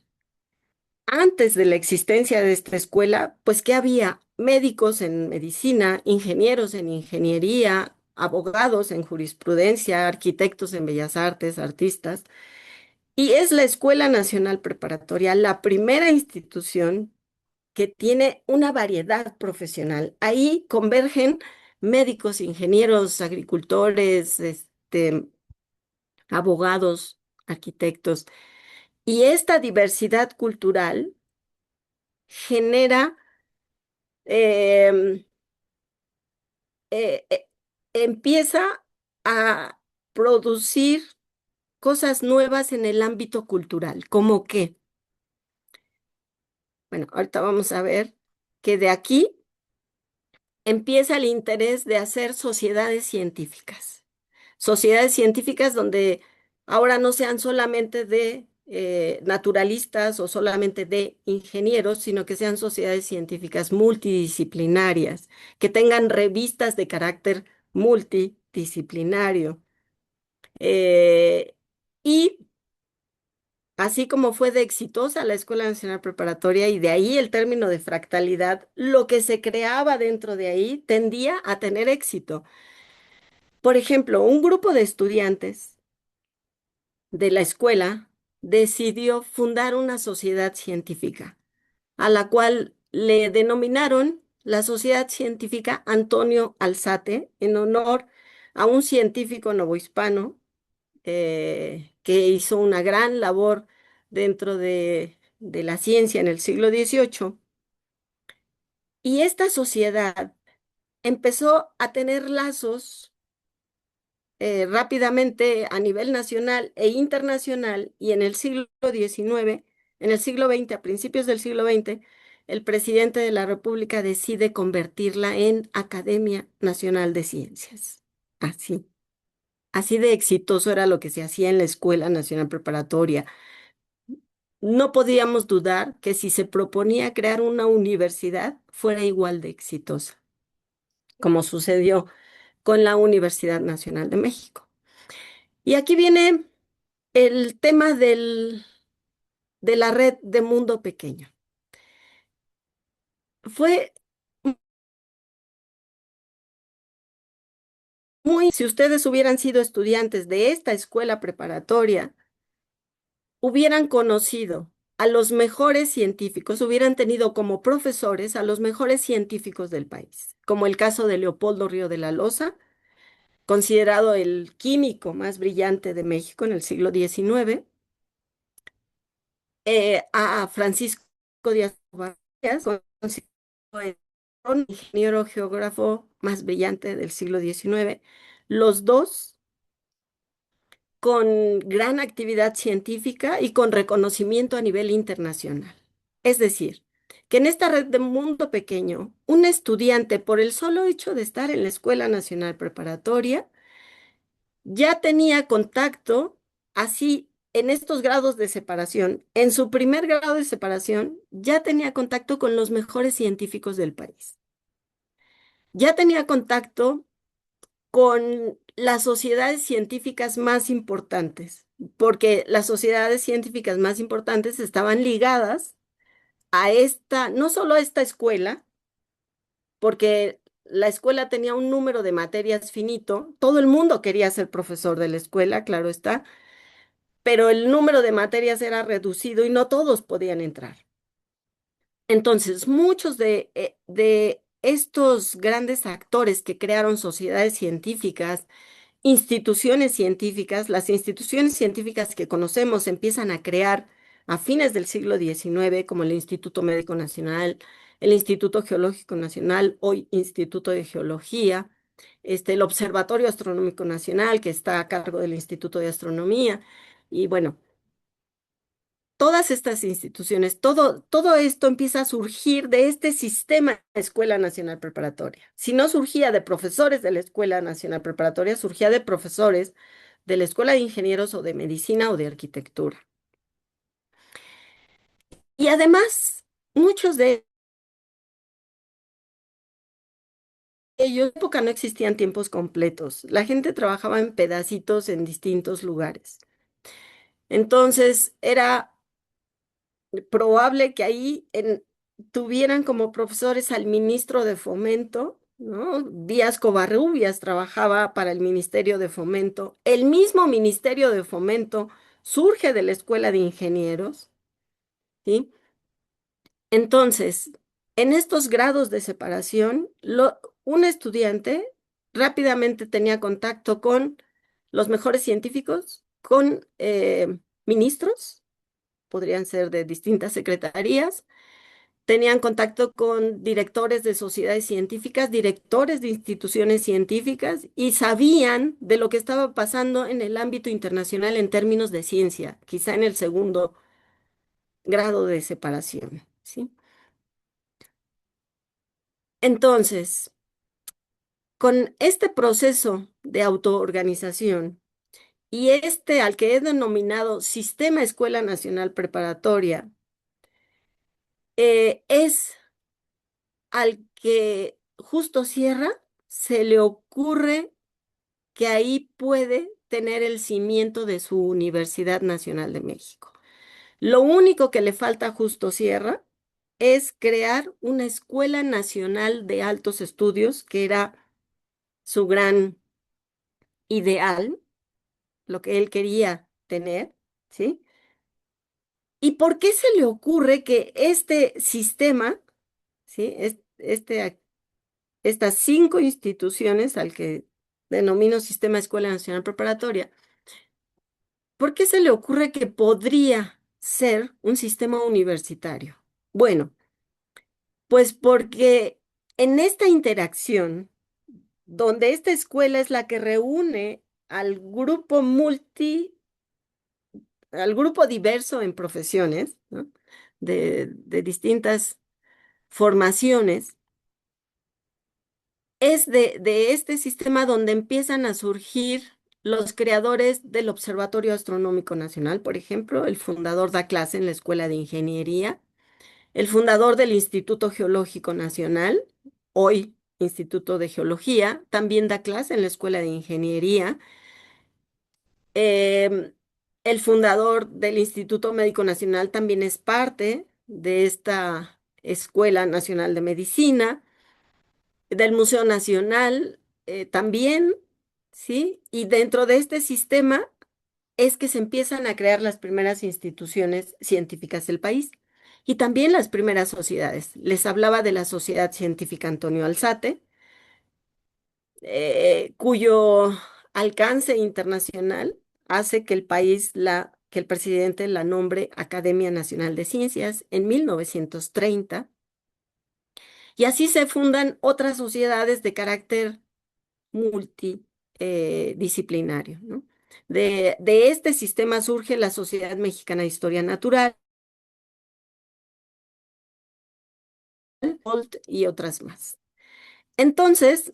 Antes de la existencia de esta escuela, pues que había médicos en medicina, ingenieros en ingeniería, abogados en jurisprudencia, arquitectos en bellas artes, artistas, y es la Escuela Nacional Preparatoria la primera institución que tiene una variedad profesional. Ahí convergen médicos, ingenieros, agricultores, abogados, arquitectos, y esta diversidad cultural genera em, eh, eh, empieza a producir cosas nuevas en el ámbito cultural, como que, bueno, ahorita vamos a ver que de aquí empieza el interés de hacer sociedades científicas donde ahora no sean solamente de naturalistas o solamente de ingenieros, sino que sean sociedades científicas multidisciplinarias, que tengan revistas de carácter multidisciplinario. Eh, y así como fue de exitosa la Escuela Nacional Preparatoria y de ahí el término de fractalidad, lo que se creaba dentro de ahí tendía a tener éxito. Por ejemplo, un grupo de estudiantes de la escuela decidió fundar una sociedad científica, a la cual le denominaron la Sociedad Científica Antonio Alzate, en honor a un científico novohispano que hizo una gran labor dentro de la ciencia en el siglo XVIII. Y esta sociedad empezó a tener lazos rápidamente a nivel nacional e internacional y en el siglo XIX, en el siglo XX, a principios del siglo XX, el presidente de la República decide convertirla en Academia Nacional de Ciencias. Así, así de exitoso era lo que se hacía en la Escuela Nacional Preparatoria. No podíamos dudar que si se proponía crear una universidad, fuera igual de exitosa, como sucedió con la Universidad Nacional de México. Y aquí viene el tema de la red de Mundo Pequeño. Fue si ustedes hubieran sido estudiantes de esta escuela preparatoria, hubieran conocido a los mejores científicos, hubieran tenido como profesores a los mejores científicos del país, como el caso de Leopoldo Río de la Loza, considerado el químico más brillante de México en el siglo XIX, a Francisco Díaz Vargas, conocido el ingeniero geógrafo más brillante del siglo XIX, los dos con gran actividad científica y con reconocimiento a nivel internacional. Es decir, que en esta red de mundo pequeño, un estudiante, por el solo hecho de estar en la Escuela Nacional Preparatoria, ya tenía contacto, así en estos grados de separación, en su primer grado de separación, ya tenía contacto con los mejores científicos del país. Ya tenía contacto con las sociedades científicas más importantes, porque las sociedades científicas más importantes estaban ligadas a esta, no solo a esta escuela, porque la escuela tenía un número de materias finito, todo el mundo quería ser profesor de la escuela, claro está, pero el número de materias era reducido y no todos podían entrar. Entonces, muchos de estos grandes actores que crearon sociedades científicas, instituciones científicas, las instituciones científicas que conocemos empiezan a crear a fines del siglo XIX, como el Instituto Médico Nacional, el Instituto Geológico Nacional, hoy Instituto de Geología, el Observatorio Astronómico Nacional, que está a cargo del Instituto de Astronomía, y bueno, todas estas instituciones, todo esto empieza a surgir de este sistema de Escuela Nacional Preparatoria. Si no surgía de profesores de la Escuela Nacional Preparatoria, surgía de profesores de la Escuela de Ingenieros o de Medicina o de Arquitectura. Y además, muchos de ellos, en la época no existían tiempos completos. La gente trabajaba en pedacitos en distintos lugares. Entonces, era probable que ahí tuvieran como profesores al ministro de Fomento, ¿no? Díaz Covarrubias trabajaba para el Ministerio de Fomento. El mismo Ministerio de Fomento surge de la Escuela de Ingenieros, ¿sí? Entonces, en estos grados de separación, un estudiante rápidamente tenía contacto con los mejores científicos, con ministros, podrían ser de distintas secretarías, tenían contacto con directores de sociedades científicas, directores de instituciones científicas y sabían de lo que estaba pasando en el ámbito internacional en términos de ciencia, quizá en el segundo grado de separación, ¿sí? Entonces, con este proceso de autoorganización y este al que he denominado Sistema Escuela Nacional Preparatoria, es al que Justo Sierra se le ocurre que ahí puede tener el cimiento de su Universidad Nacional de México. Lo único que le falta a Justo Sierra es crear una Escuela Nacional de Altos Estudios, que era su gran ideal, lo que él quería tener, ¿sí? ¿Y por qué se le ocurre que este sistema, ¿sí? Estas 5 instituciones al que denomino Sistema Escuela Nacional Preparatoria, ¿por qué se le ocurre que podría ser un sistema universitario? Bueno, pues porque en esta interacción, donde esta escuela es la que reúne al al grupo diverso en profesiones, ¿no? De distintas formaciones, es de este sistema donde empiezan a surgir los creadores del Observatorio Astronómico Nacional, por ejemplo, el fundador da clase en la Escuela de Ingeniería, el fundador del Instituto Geológico Nacional, hoy Instituto de Geología, también da clase en la Escuela de Ingeniería. Em, el fundador del Instituto Médico Nacional también es parte de esta Escuela Nacional de Medicina, del Museo Nacional también, ¿sí? Y dentro de este sistema es que se empiezan a crear las primeras instituciones científicas del país y también las primeras sociedades. Les hablaba de la Sociedad Científica Antonio Alzate, cuyo alcance internacional hace que que el presidente la nombre Academia Nacional de Ciencias en 1930. Y así se fundan otras sociedades de carácter multidisciplinario, ¿no? De este sistema surge la Sociedad Mexicana de Historia Natural y otras más. Entonces,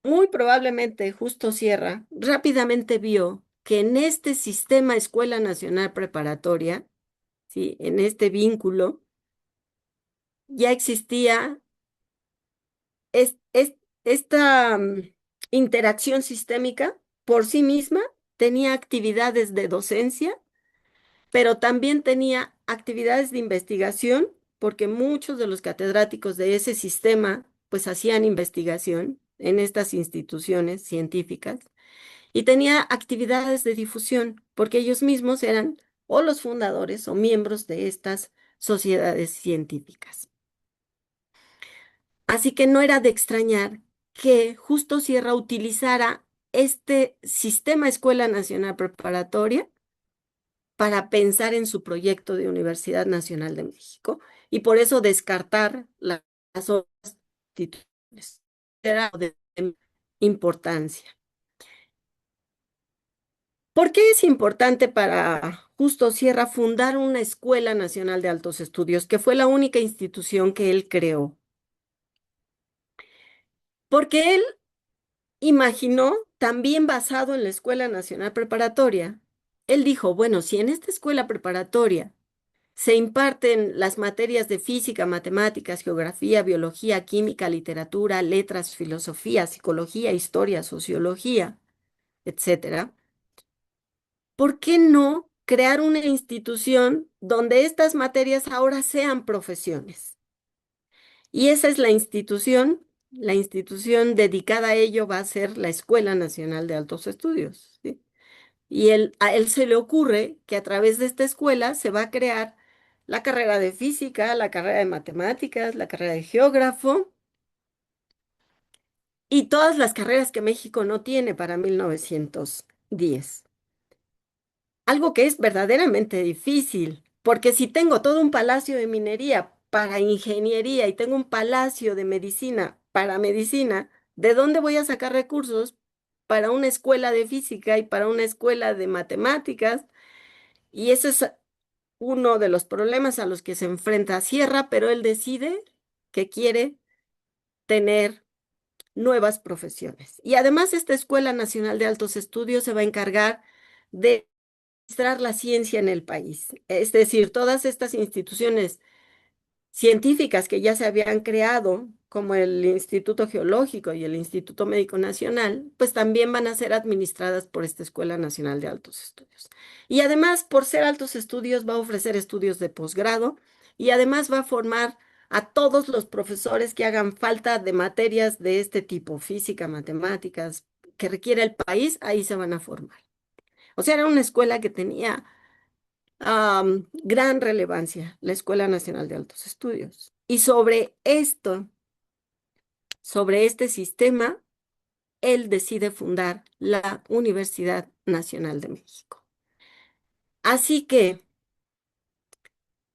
muy probablemente Justo Sierra rápidamente vio que en este sistema Escuela Nacional Preparatoria, ¿sí? En este vínculo, ya existía esta interacción sistémica por sí misma, tenía actividades de docencia, pero también tenía actividades de investigación, porque muchos de los catedráticos de ese sistema pues hacían investigación en estas instituciones científicas y tenía actividades de difusión, porque ellos mismos eran o los fundadores o miembros de estas sociedades científicas. Así que no era de extrañar que Justo Sierra utilizara este sistema Escuela Nacional Preparatoria para pensar en su proyecto de Universidad Nacional de México y por eso descartar las otras instituciones. Era de importancia. ¿Por qué es importante para Justo Sierra fundar una Escuela Nacional de Altos Estudios, que fue la única institución que él creó? Porque él imaginó, también basado en la Escuela Nacional Preparatoria, él dijo, bueno, si en esta escuela preparatoria se imparten las materias de física, matemáticas, geografía, biología, química, literatura, letras, filosofía, psicología, historia, sociología, etcétera, ¿por qué no crear una institución donde estas materias ahora sean profesiones? Y esa es la institución dedicada a ello va a ser la Escuela Nacional de Altos Estudios, ¿sí? Y a él se le ocurre que a través de esta escuela se va a crear la carrera de física, la carrera de matemáticas, la carrera de geógrafo y todas las carreras que México no tiene para 1910. Algo que es verdaderamente difícil, porque si tengo todo un palacio de minería para ingeniería y tengo un palacio de medicina para medicina, ¿de dónde voy a sacar recursos para una escuela de física y para una escuela de matemáticas? Y ese es uno de los problemas a los que se enfrenta Sierra, pero él decide que quiere tener nuevas profesiones. Y además esta Escuela Nacional de Altos Estudios se va a encargar de administrar la ciencia en el país. Es decir, todas estas instituciones científicas que ya se habían creado, como el Instituto Geológico y el Instituto Médico Nacional, pues también van a ser administradas por esta Escuela Nacional de Altos Estudios. Y además, por ser altos estudios, va a ofrecer estudios de posgrado y además va a formar a todos los profesores que hagan falta de materias de este tipo, física, matemáticas, que requiere el país, ahí se van a formar. O sea, era una escuela que tenía gran relevancia, la Escuela Nacional de Altos Estudios. Y sobre este sistema, él decide fundar la Universidad Nacional de México. Así que,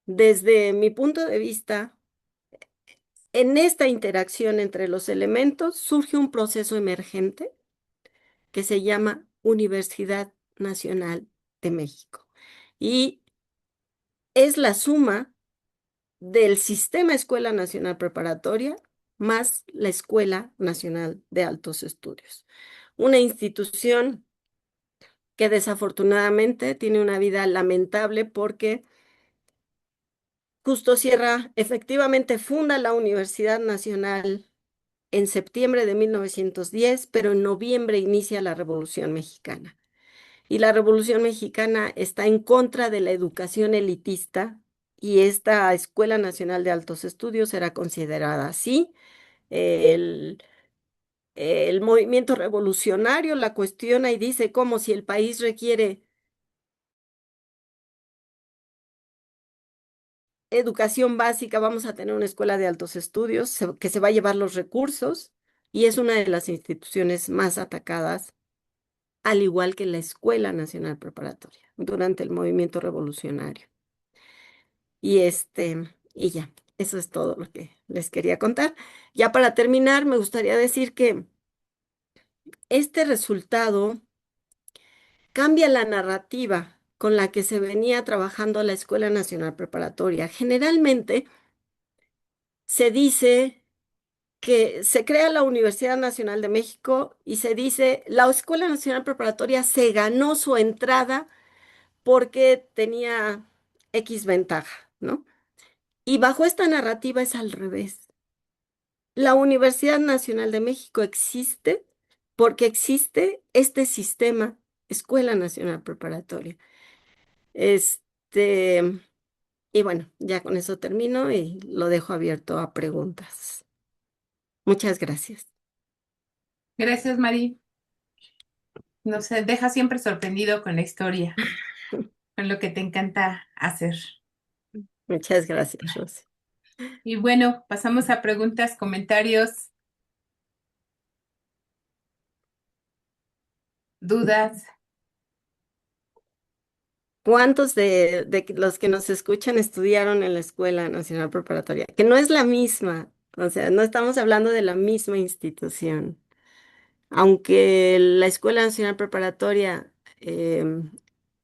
desde mi punto de vista, en esta interacción entre los elementos surge un proceso emergente que se llama Universidad Nacional de México. Y es la suma del Sistema Escuela Nacional Preparatoria más la Escuela Nacional de Altos Estudios. Una institución que desafortunadamente tiene una vida lamentable porque Justo Sierra efectivamente funda la Universidad Nacional en septiembre de 1910, pero en noviembre inicia la Revolución Mexicana. Y la Revolución Mexicana está en contra de la educación elitista y esta Escuela Nacional de Altos Estudios será considerada así. El, el movimiento revolucionario la cuestiona y dice como si el país requiere educación básica, vamos a tener una escuela de altos estudios que se va a llevar los recursos y es una de las instituciones más atacadas al igual que la Escuela Nacional Preparatoria, durante el movimiento revolucionario. Y ya, eso es todo lo que les quería contar. Ya para terminar, me gustaría decir que este resultado cambia la narrativa con la que se venía trabajando la Escuela Nacional Preparatoria. Generalmente se dice que se crea la Universidad Nacional de México y se dice la Escuela Nacional Preparatoria se ganó su entrada porque tenía X ventaja, ¿no? Y bajo esta narrativa es al revés. La Universidad Nacional de México existe porque existe este sistema, Escuela Nacional Preparatoria. Este, y bueno, ya con eso termino y lo dejo abierto a preguntas. Muchas gracias. Gracias, Mari. Nos deja siempre sorprendido con la historia, con lo que te encanta hacer. Muchas gracias, Rosy. Y bueno, pasamos a preguntas, comentarios, dudas. ¿Cuántos de los que nos escuchan estudiaron en la Escuela Nacional Preparatoria? Que no es la misma, o sea, no estamos hablando de la misma institución. Aunque la Escuela Nacional Preparatoria,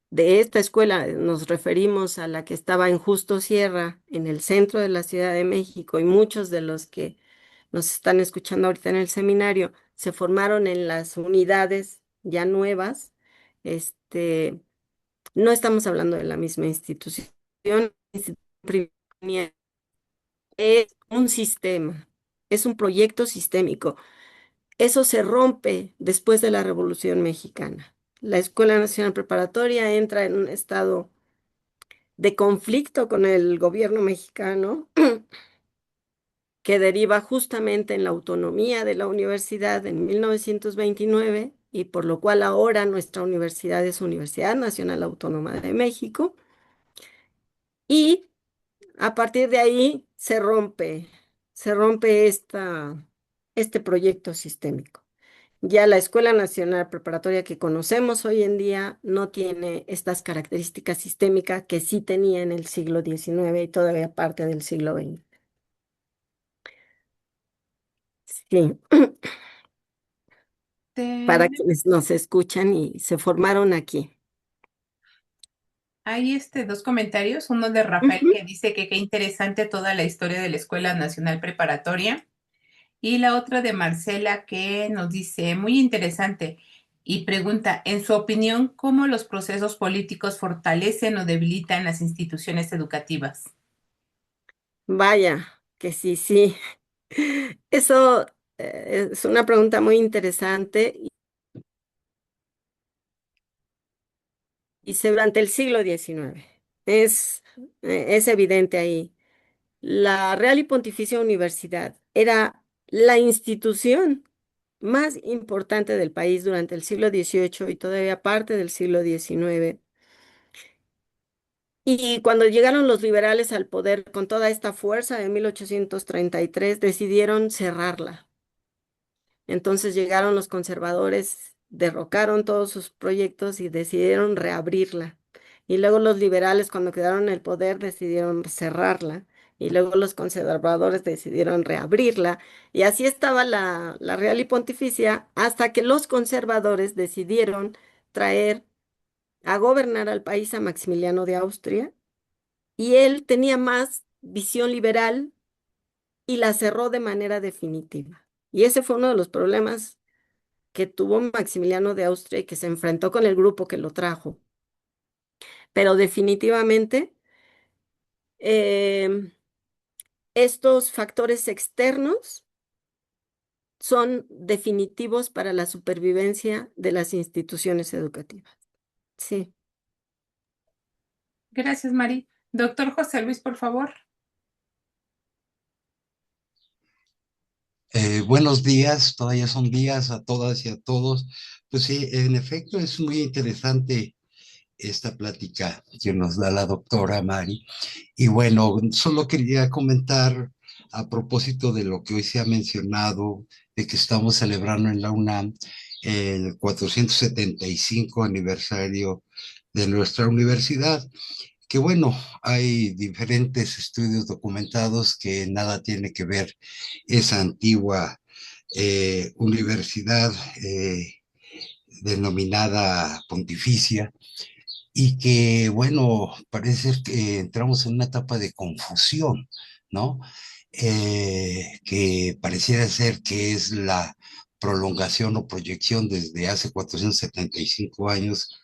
de esta escuela nos referimos a la que estaba en Justo Sierra, en el centro de la Ciudad de México, y muchos de los que nos están escuchando ahorita en el seminario se formaron en las unidades ya nuevas. Este, no estamos hablando de la misma institución. La institución primera es un sistema, es un proyecto sistémico. Eso se rompe después de la Revolución Mexicana. La Escuela Nacional Preparatoria entra en un estado de conflicto con el gobierno mexicano que deriva justamente en la autonomía de la universidad en 1929 y por lo cual ahora nuestra universidad es Universidad Nacional Autónoma de México. Y a partir de ahí se rompe este proyecto sistémico. Ya la Escuela Nacional Preparatoria que conocemos hoy en día no tiene estas características sistémicas que sí tenía en el siglo XIX y todavía parte del siglo XX. Sí, para quienes nos escuchan y se formaron aquí. Hay dos comentarios, uno de Rafael Ujú. que dice que qué interesante toda la historia de la Escuela Nacional Preparatoria y la otra de Marcela que nos dice muy interesante y pregunta, en su opinión, ¿cómo los procesos políticos fortalecen o debilitan las instituciones educativas? Vaya, que sí, sí. Eso es una pregunta muy interesante y se durante el siglo XIX. Es evidente ahí. La Real y Pontificia Universidad era la institución más importante del país durante el siglo XVIII y todavía parte del siglo XIX. Y cuando llegaron los liberales al poder con toda esta fuerza en 1833, decidieron cerrarla. Entonces llegaron los conservadores, derrocaron todos sus proyectos y decidieron reabrirla. Y luego los liberales, cuando quedaron en el poder, decidieron cerrarla. Y luego los conservadores decidieron reabrirla. Y así estaba la Real y Pontificia hasta que los conservadores decidieron traer a gobernar al país a Maximiliano de Austria. Y él tenía más visión liberal y la cerró de manera definitiva. Y ese fue uno de los problemas que tuvo Maximiliano de Austria y que se enfrentó con el grupo que lo trajo. Pero definitivamente em, estos factores externos son definitivos para la supervivencia de las instituciones educativas. Sí. Gracias, Mari. Doctor José Luis, por favor. Buenos días, todavía son días a todas y a todos. Pues sí, en efecto es muy interesante esta plática que nos da la doctora Mari. Y bueno, solo quería comentar a propósito de lo que hoy se ha mencionado, de que estamos celebrando en la UNAM el 475 aniversario de nuestra universidad, que bueno, hay diferentes estudios documentados que nada tiene que ver esa antigua universidad denominada pontificia, y que, bueno, parece que entramos en una etapa de confusión, ¿no? Que pareciera ser que es la prolongación o proyección desde hace 475 años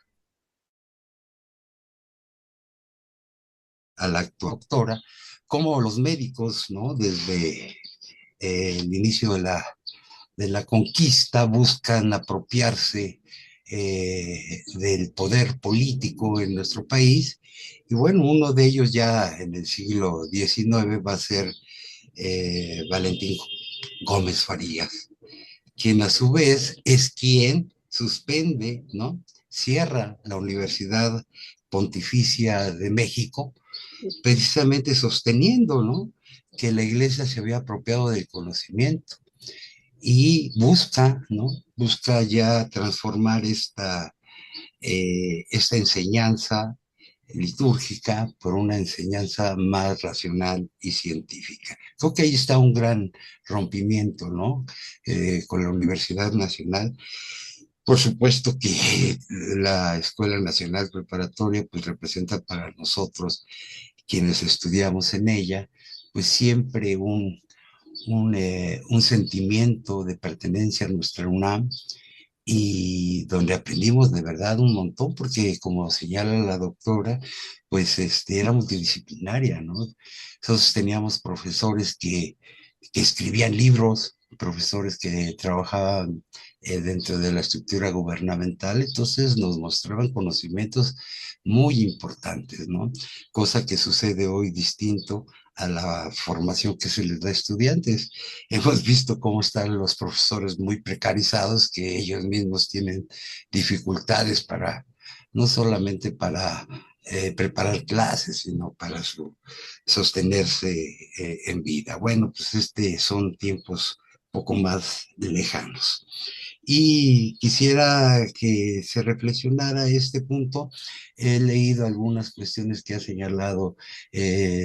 a la actual doctora, como los médicos, ¿no? Desde el inicio de la conquista buscan apropiarse del poder político en nuestro país. Y bueno, uno de ellos ya en el siglo XIX va a ser Valentín Gómez Farías, quien a su vez es quien suspende, ¿no? Cierra la Universidad Pontificia de México, precisamente sosteniendo, ¿no? Que la iglesia se había apropiado del conocimiento y busca, ¿no? Busca ya transformar esta enseñanza litúrgica por una enseñanza más racional y científica. Creo que ahí está un gran rompimiento, ¿no? Con la Universidad Nacional. Por supuesto que la Escuela Nacional Preparatoria pues representa para nosotros, quienes estudiamos en ella, pues siempre un sentimiento de pertenencia a nuestra UNAM, y donde aprendimos de verdad un montón, porque como señala la doctora, pues era multidisciplinaria, ¿no? Entonces teníamos profesores que escribían libros, profesores que trabajaban dentro de la estructura gubernamental, entonces nos mostraban conocimientos muy importantes, ¿no? Cosa que sucede hoy distinto a la formación que se les da a estudiantes. Hemos visto cómo están los profesores muy precarizados, que ellos mismos tienen dificultades para, no solamente para preparar clases, sino para sostenerse en vida. Bueno, pues son tiempos poco más lejanos. Y quisiera que se reflexionara este punto. He leído algunas cuestiones que ha señalado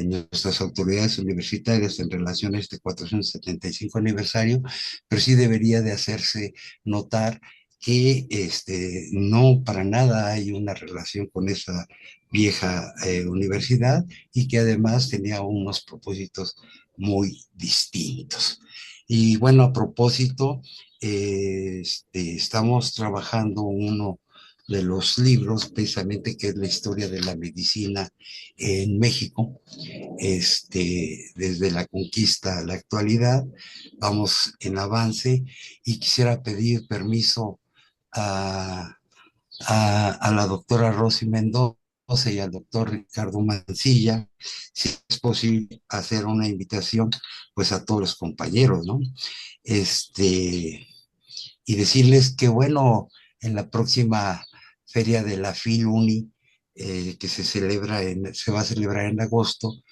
nuestras autoridades universitarias en relación a este 475 aniversario, pero sí debería de hacerse notar que no para nada hay una relación con esa vieja universidad, y que además tenía unos propósitos muy distintos. Y bueno, a propósito, estamos trabajando uno de los libros, precisamente, que es la historia de la medicina en México, desde la conquista a la actualidad. Vamos en avance, y quisiera pedir permiso a, a la doctora Rosy Mendoza y al doctor Ricardo Mancilla, si es posible hacer una invitación pues a todos los compañeros, ¿no? Y decirles que, bueno, en la próxima feria de la FIL-UNI, que se va a celebrar en agosto,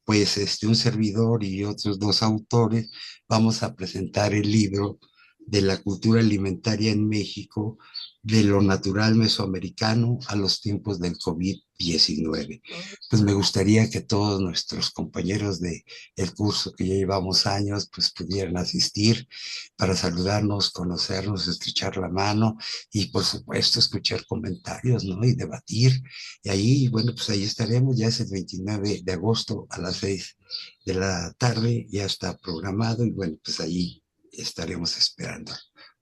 pues un servidor y otros dos autores vamos a presentar el libro de la cultura alimentaria en México, de lo natural mesoamericano a los tiempos del COVID-19. Pues me gustaría que todos nuestros compañeros de el curso, que ya llevamos años, pues pudieran asistir para saludarnos, conocernos, estrechar la mano y por supuesto escuchar comentarios, ¿no? Y debatir. Y ahí, bueno, pues ahí estaremos. Ya es el 29 de agosto a las 6 de la tarde, ya está programado, y bueno, pues ahí estaremos esperando.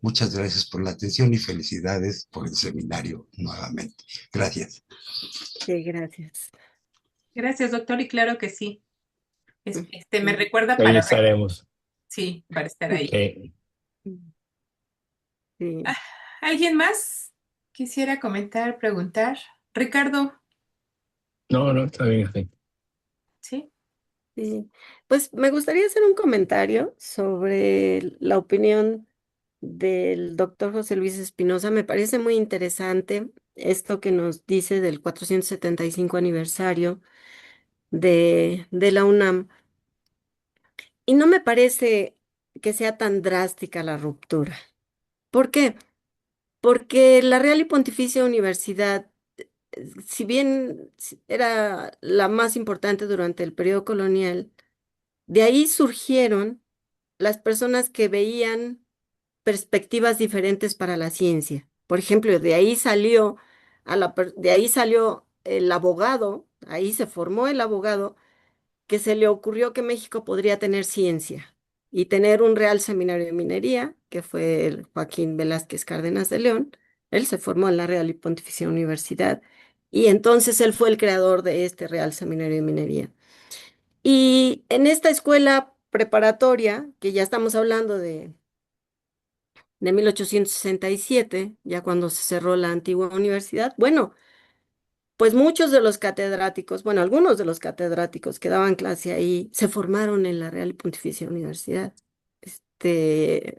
Muchas gracias por la atención y felicidades por el seminario nuevamente. Gracias. Sí, gracias. Gracias, doctor, y claro que sí. Me recuerda Ahí para, estaremos. sí, para estar ahí. Sí. ¿Alguien más quisiera comentar, preguntar? Ricardo, No, no, está bien así. ¿sí? Sí, pues me gustaría hacer un comentario sobre la opinión del doctor José Luis Espinosa. Me parece muy interesante esto que nos dice del 475 aniversario de la UNAM. Y no me parece que sea tan drástica la ruptura. ¿Por qué? porque la Real y Pontificia Universidad, si bien era la más importante durante el periodo colonial, de ahí surgieron las personas que veían perspectivas diferentes para la ciencia. Por ejemplo, de ahí salió el abogado, ahí se formó el abogado que se le ocurrió que México podría tener ciencia y tener un Real Seminario de Minería, que fue el Joaquín Velázquez Cárdenas de León. Él se formó en la Real y Pontificia Universidad y entonces él fue el creador de este Real Seminario de Minería. Y en esta escuela preparatoria, que ya estamos hablando de 1867, ya cuando se cerró la antigua universidad, bueno, pues muchos de los catedráticos, bueno, algunos de los catedráticos que daban clase ahí se formaron en la Real y Pontificia Universidad,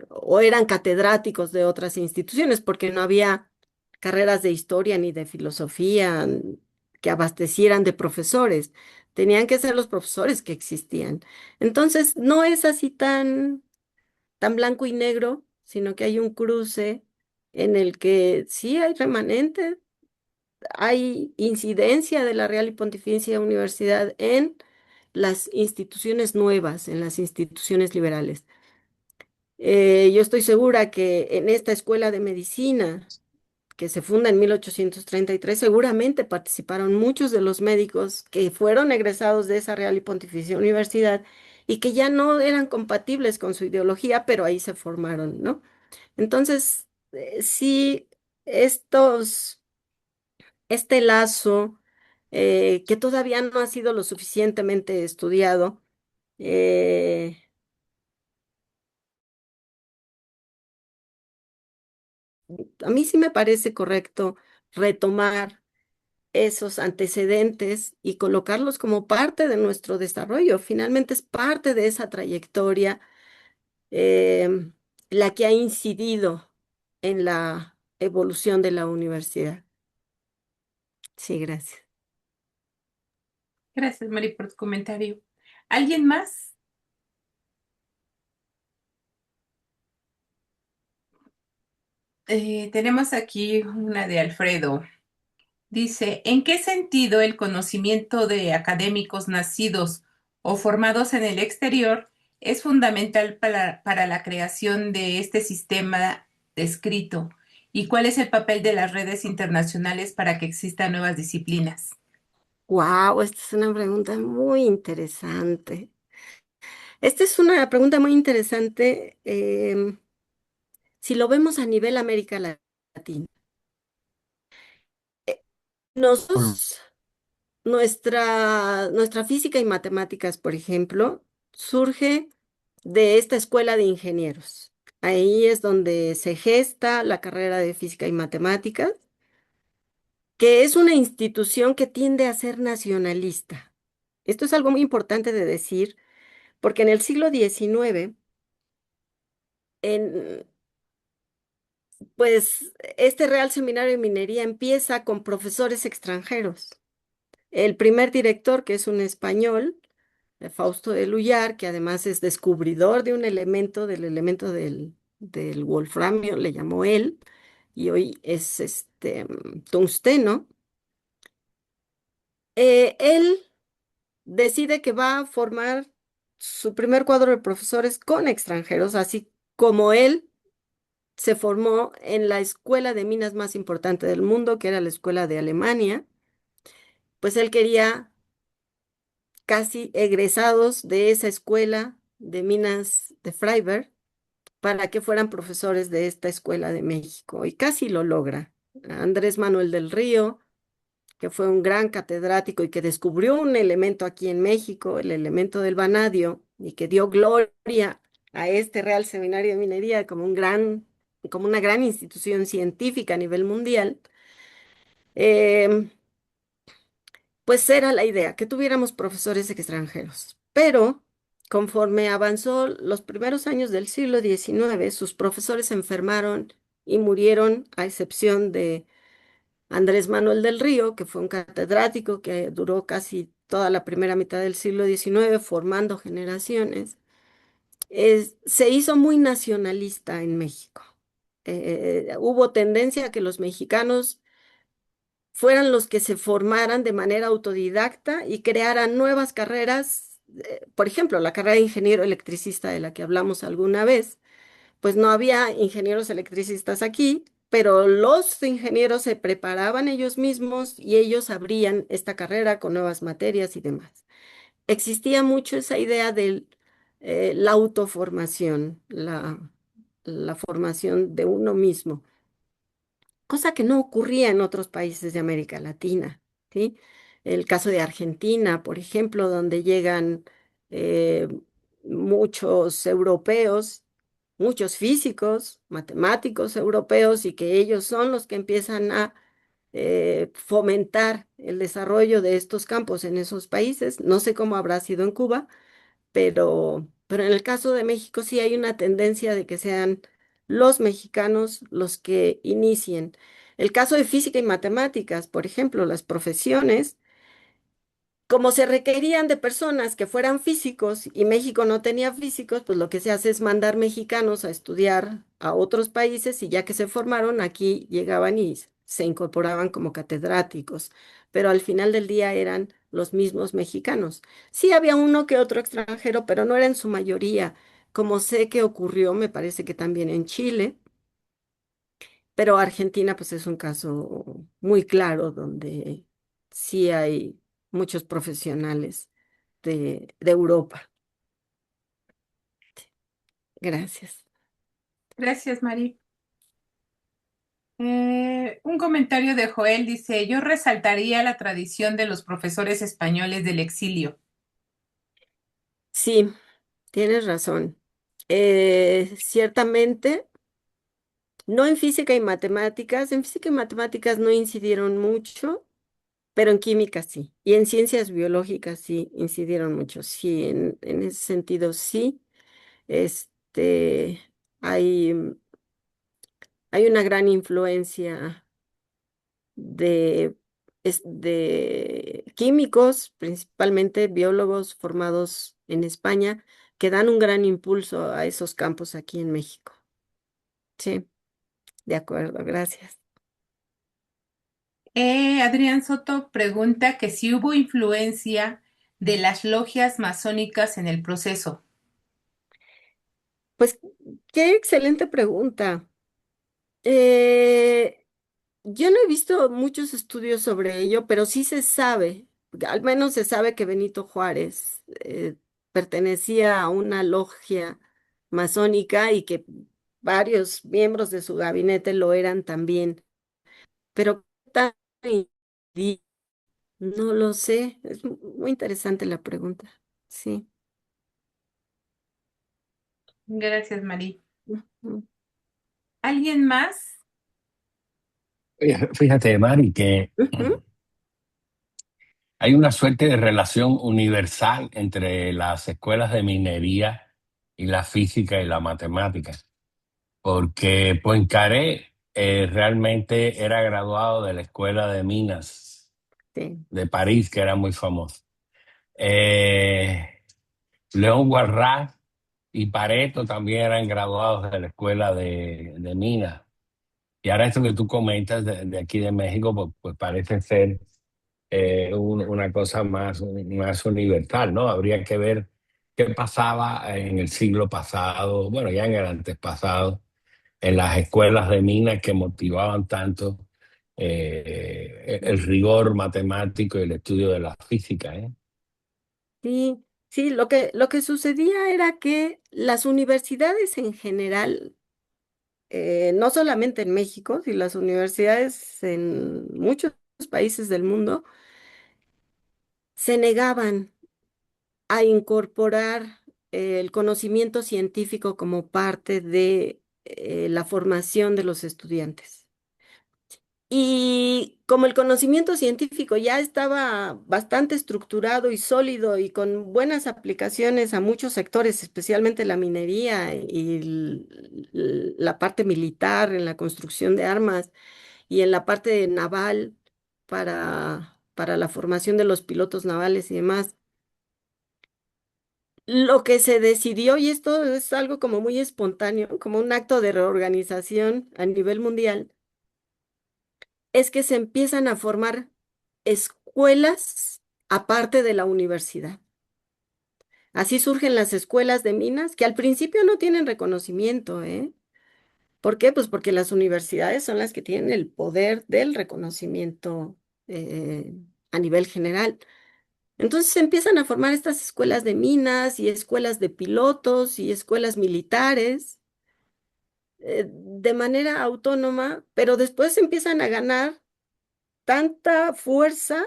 o eran catedráticos de otras instituciones, porque no había carreras de historia ni de filosofía que abastecieran de profesores. Tenían que ser los profesores que existían. Entonces, no es así tan blanco y negro, sino que hay un cruce en el que sí hay remanentes, hay incidencia de la Real y Pontificia Universidad en las instituciones nuevas, en las instituciones liberales. Yo estoy segura que en esta escuela de medicina, que se funda en 1833, seguramente participaron muchos de los médicos que fueron egresados de esa Real y Pontificia Universidad y que ya no eran compatibles con su ideología, pero ahí se formaron, ¿no? Entonces, sí, este lazo que todavía no ha sido lo suficientemente estudiado, eh, a mí sí me parece correcto retomar esos antecedentes y colocarlos como parte de nuestro desarrollo. Finalmente es parte de esa trayectoria em, la que ha incidido en la evolución de la universidad. Sí, gracias. Gracias, Mari, por tu comentario. ¿Alguien más? Tenemos aquí una de Alfredo. Dice, ¿en qué sentido el conocimiento de académicos nacidos o formados en el exterior es fundamental para la creación de este sistema descrito? ¿Y cuál es el papel de las redes internacionales para que existan nuevas disciplinas? Wow, esta es una pregunta muy interesante. Esta es una pregunta muy interesante si lo vemos a nivel América Latina. Eh, Nosotros, nuestra física y matemáticas, por ejemplo, surge de esta escuela de ingenieros. Ahí es donde se gesta la carrera de física y matemáticas, que es una institución que tiende a ser nacionalista. Esto es algo muy importante de decir, porque en el siglo XIX, en, pues este Real Seminario de Minería empieza con profesores extranjeros. El primer director, que es un español, Fausto de Luyar, que además es descubridor de un elemento, del elemento del wolframio, le llamó él, y hoy es tungsteno. Él decide que va a formar su primer cuadro de profesores con extranjeros, así como él se formó en la escuela de minas más importante del mundo, que era la escuela de Alemania, pues él quería casi egresados de esa escuela de minas de Freiberg para que fueran profesores de esta escuela de México, y casi lo logra. Andrés Manuel del Río, que fue un gran catedrático y que descubrió un elemento aquí en México, el elemento del vanadio, y que dio gloria a este Real Seminario de Minería como una gran institución científica a nivel mundial. em, pues era la idea, que tuviéramos profesores extranjeros. Pero conforme avanzó los primeros años del siglo XIX, sus profesores se enfermaron y murieron, a excepción de Andrés Manuel del Río, que fue un catedrático que duró casi toda la primera mitad del siglo XIX formando generaciones. Se hizo muy nacionalista en México. hubo tendencia a que los mexicanos fueran los que se formaran de manera autodidacta y crearan nuevas carreras. Por ejemplo, la carrera de ingeniero electricista de la que hablamos alguna vez, pues no había ingenieros electricistas aquí, pero los ingenieros se preparaban ellos mismos y ellos abrían esta carrera con nuevas materias y demás. Existía mucho esa idea de la autoformación, la formación de uno mismo, cosa que no ocurría en otros países de América Latina, ¿sí? El caso de Argentina, por ejemplo, donde llegan eh, muchos europeos, muchos físicos, matemáticos europeos, y que ellos son los que empiezan a fomentar el desarrollo de estos campos en esos países. No sé cómo habrá sido en Cuba, pero en el caso de México sí hay una tendencia de que sean los mexicanos los que inicien. El caso de física y matemáticas, por ejemplo, las profesiones, como se requerían de personas que fueran físicos y México no tenía físicos, pues lo que se hace es mandar mexicanos a estudiar a otros países, y ya que se formaron, aquí llegaban y se incorporaban como catedráticos, pero al final del día eran los mismos mexicanos. Sí había uno que otro extranjero, pero no era en su mayoría, como sé que ocurrió, me parece que también en Chile, pero Argentina pues es un caso muy claro donde sí hay muchos profesionales de Europa. Gracias. Gracias, Mari. Un comentario de Joel dice, yo resaltaría la tradición de los profesores españoles del exilio. Sí, tienes razón. Ciertamente, no en física y matemáticas no incidieron mucho, pero en química sí, y en ciencias biológicas sí incidieron mucho. Sí, en ese sentido sí. Este, hay, hay una gran influencia de, de químicos, principalmente biólogos formados en España, que dan un gran impulso a esos campos aquí en México. Sí, de acuerdo, gracias. Adrián Soto pregunta que si hubo influencia de las logias masónicas en el proceso. Pues qué excelente pregunta. Eh, yo no he visto muchos estudios sobre ello, pero sí se sabe, al menos se sabe que Benito Juárez pertenecía a una logia masónica y que varios miembros de su gabinete lo eran también. Pero ¿qué tal? Y no lo sé, es muy interesante la pregunta. Sí. Gracias, Mari. Ujú, ¿Alguien más? Fíjate, Mari, que ujú. hay una suerte de relación universal entre las escuelas de minería y la física y la matemática, porque Poincaré realmente era graduado de la Escuela de Minas Sí. de París, que era muy famosa. Eh, León Guarrá y Pareto también eran graduados de la Escuela de Minas. Y ahora esto que tú comentas de aquí de México, pues parece ser una cosa más universal, ¿no? Habría que ver qué pasaba en el siglo pasado, bueno, ya en el antes pasado, en las escuelas de minas que motivaban tanto el rigor matemático y el estudio de la física, ¿eh? Sí, sí, lo que sucedía era que las universidades en general, no solamente en México, sino las universidades en muchos países del mundo, se negaban a incorporar el conocimiento científico como parte de la formación de los estudiantes. Y como el conocimiento científico ya estaba bastante estructurado y sólido y con buenas aplicaciones a muchos sectores, especialmente la minería y la parte militar en la construcción de armas y en la parte naval para la formación de los pilotos navales y demás, lo que se decidió, y esto es algo como muy espontáneo, como un acto de reorganización a nivel mundial, es que se empiezan a formar escuelas aparte de la universidad. Así surgen las escuelas de minas, que al principio no tienen reconocimiento, ¿eh? ¿Por qué? Pues porque las universidades son las que tienen el poder del reconocimiento eh, a nivel general. Entonces se empiezan a formar estas escuelas de minas y escuelas de pilotos y escuelas militares de manera autónoma, pero después empiezan a ganar tanta fuerza,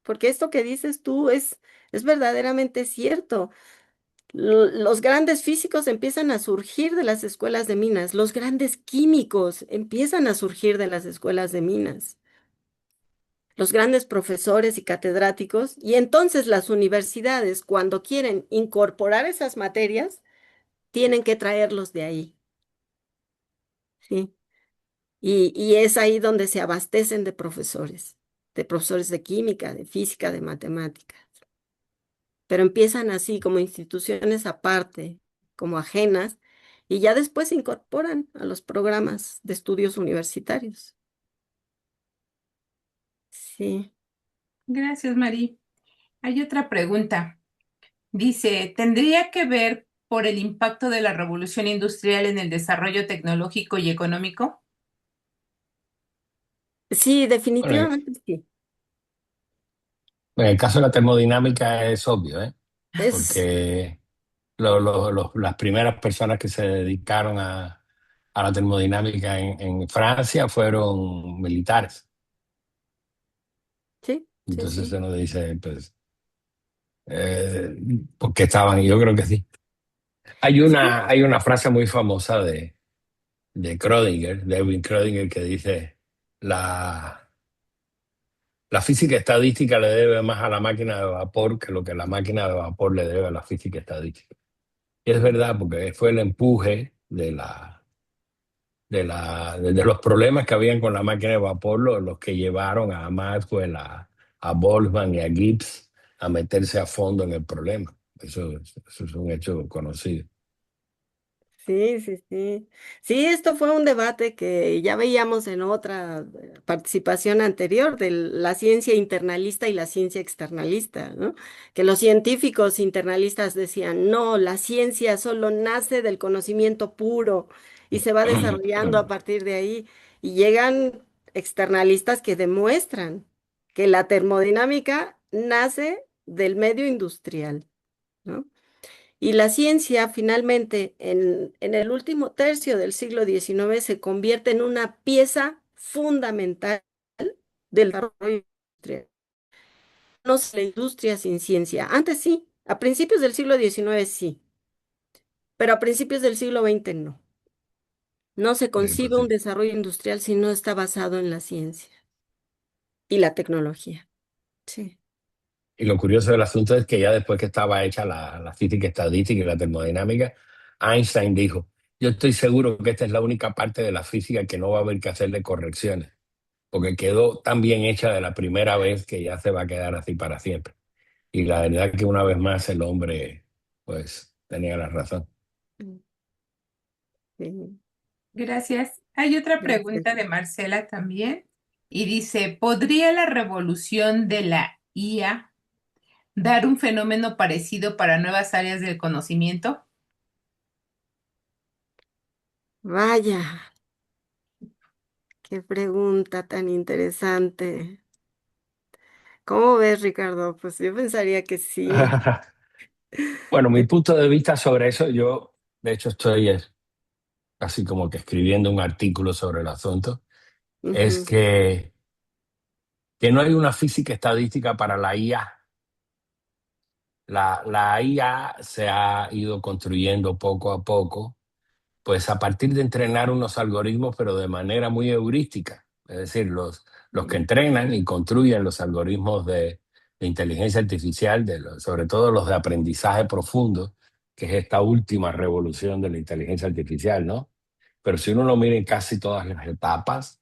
porque esto que dices tú es verdaderamente cierto. Los grandes físicos empiezan a surgir de las escuelas de minas, los grandes químicos empiezan a surgir de las escuelas de minas, los grandes profesores y catedráticos, y entonces las universidades, cuando quieren incorporar esas materias, tienen que traerlos de ahí, ¿sí? Y es ahí donde se abastecen de profesores de química, de física, de matemáticas. Pero empiezan así como instituciones aparte, como ajenas, y ya después se incorporan a los programas de estudios universitarios. Sí. Gracias, Mari. Hay otra pregunta. Dice, ¿tendría que ver por el impacto de la revolución industrial en el desarrollo tecnológico y económico? Sí, Bueno, definitivamente sí. en el caso de la termodinámica es obvio, ¿eh? Es, Porque las primeras personas que se dedicaron a la termodinámica en Francia fueron militares. sí, sí, Entonces sí. uno dice, pues, eh, ¿por qué estaban? Y yo creo que sí. Sí, Hay una frase muy famosa de Schrödinger, de Erwin Schrödinger, que dice, la, la física estadística le debe más a la máquina de vapor que lo que la máquina de vapor le debe a la física estadística. Y es verdad, porque fue el empuje de los problemas que habían con la máquina de vapor los que llevaron a Maxwell, a Boltzmann y a Gibbs a meterse a fondo en el problema. Eso es un hecho conocido. sí, sí, sí. Sí, esto fue un debate que ya veíamos en otra participación anterior de la ciencia internalista y la ciencia externalista, ¿no? Que los científicos internalistas decían, no, la ciencia solo nace del conocimiento puro y se va desarrollando a partir de ahí. Y llegan externalistas que demuestran que la termodinámica nace del medio industrial, ¿no? Y la ciencia, finalmente, en el último tercio del siglo XIX, se convierte en una pieza fundamental del desarrollo industrial. No es la industria sin ciencia. Antes sí, a principios del siglo XIX sí, pero a principios del siglo XX no. No se Pues concibe un sí. desarrollo industrial si no está basado en la ciencia y la tecnología. Sí. Y lo curioso del asunto es que ya después que estaba hecha la física estadística y la termodinámica, Einstein dijo, yo estoy seguro que esta es la única parte de la física que no va a haber que hacerle correcciones, porque quedó tan bien hecha de la primera vez que ya se va a quedar así para siempre. Y la verdad que una vez más el hombre, pues, tenía la razón. Mm, sí, Gracias. Hay otra gracias. pregunta de Marcela también y dice, ¿podría la revolución de la IA dar un fenómeno parecido para nuevas áreas del conocimiento? Vaya, qué pregunta tan interesante. ¿Cómo ves, Ricardo? Pues yo pensaría que sí. Bueno, mi Yo- punto de vista sobre eso, yo de hecho estoy así como que escribiendo un artículo sobre el asunto, es Ujú, que no hay una física estadística para la IA. La IA se ha ido construyendo poco a poco, pues a partir de entrenar unos algoritmos, pero de manera muy heurística. Es decir, los que entrenan y construyen los algoritmos de inteligencia artificial, sobre todo los de aprendizaje profundo, que es esta última revolución de la inteligencia artificial, ¿no? Pero si uno lo mira en casi todas las etapas,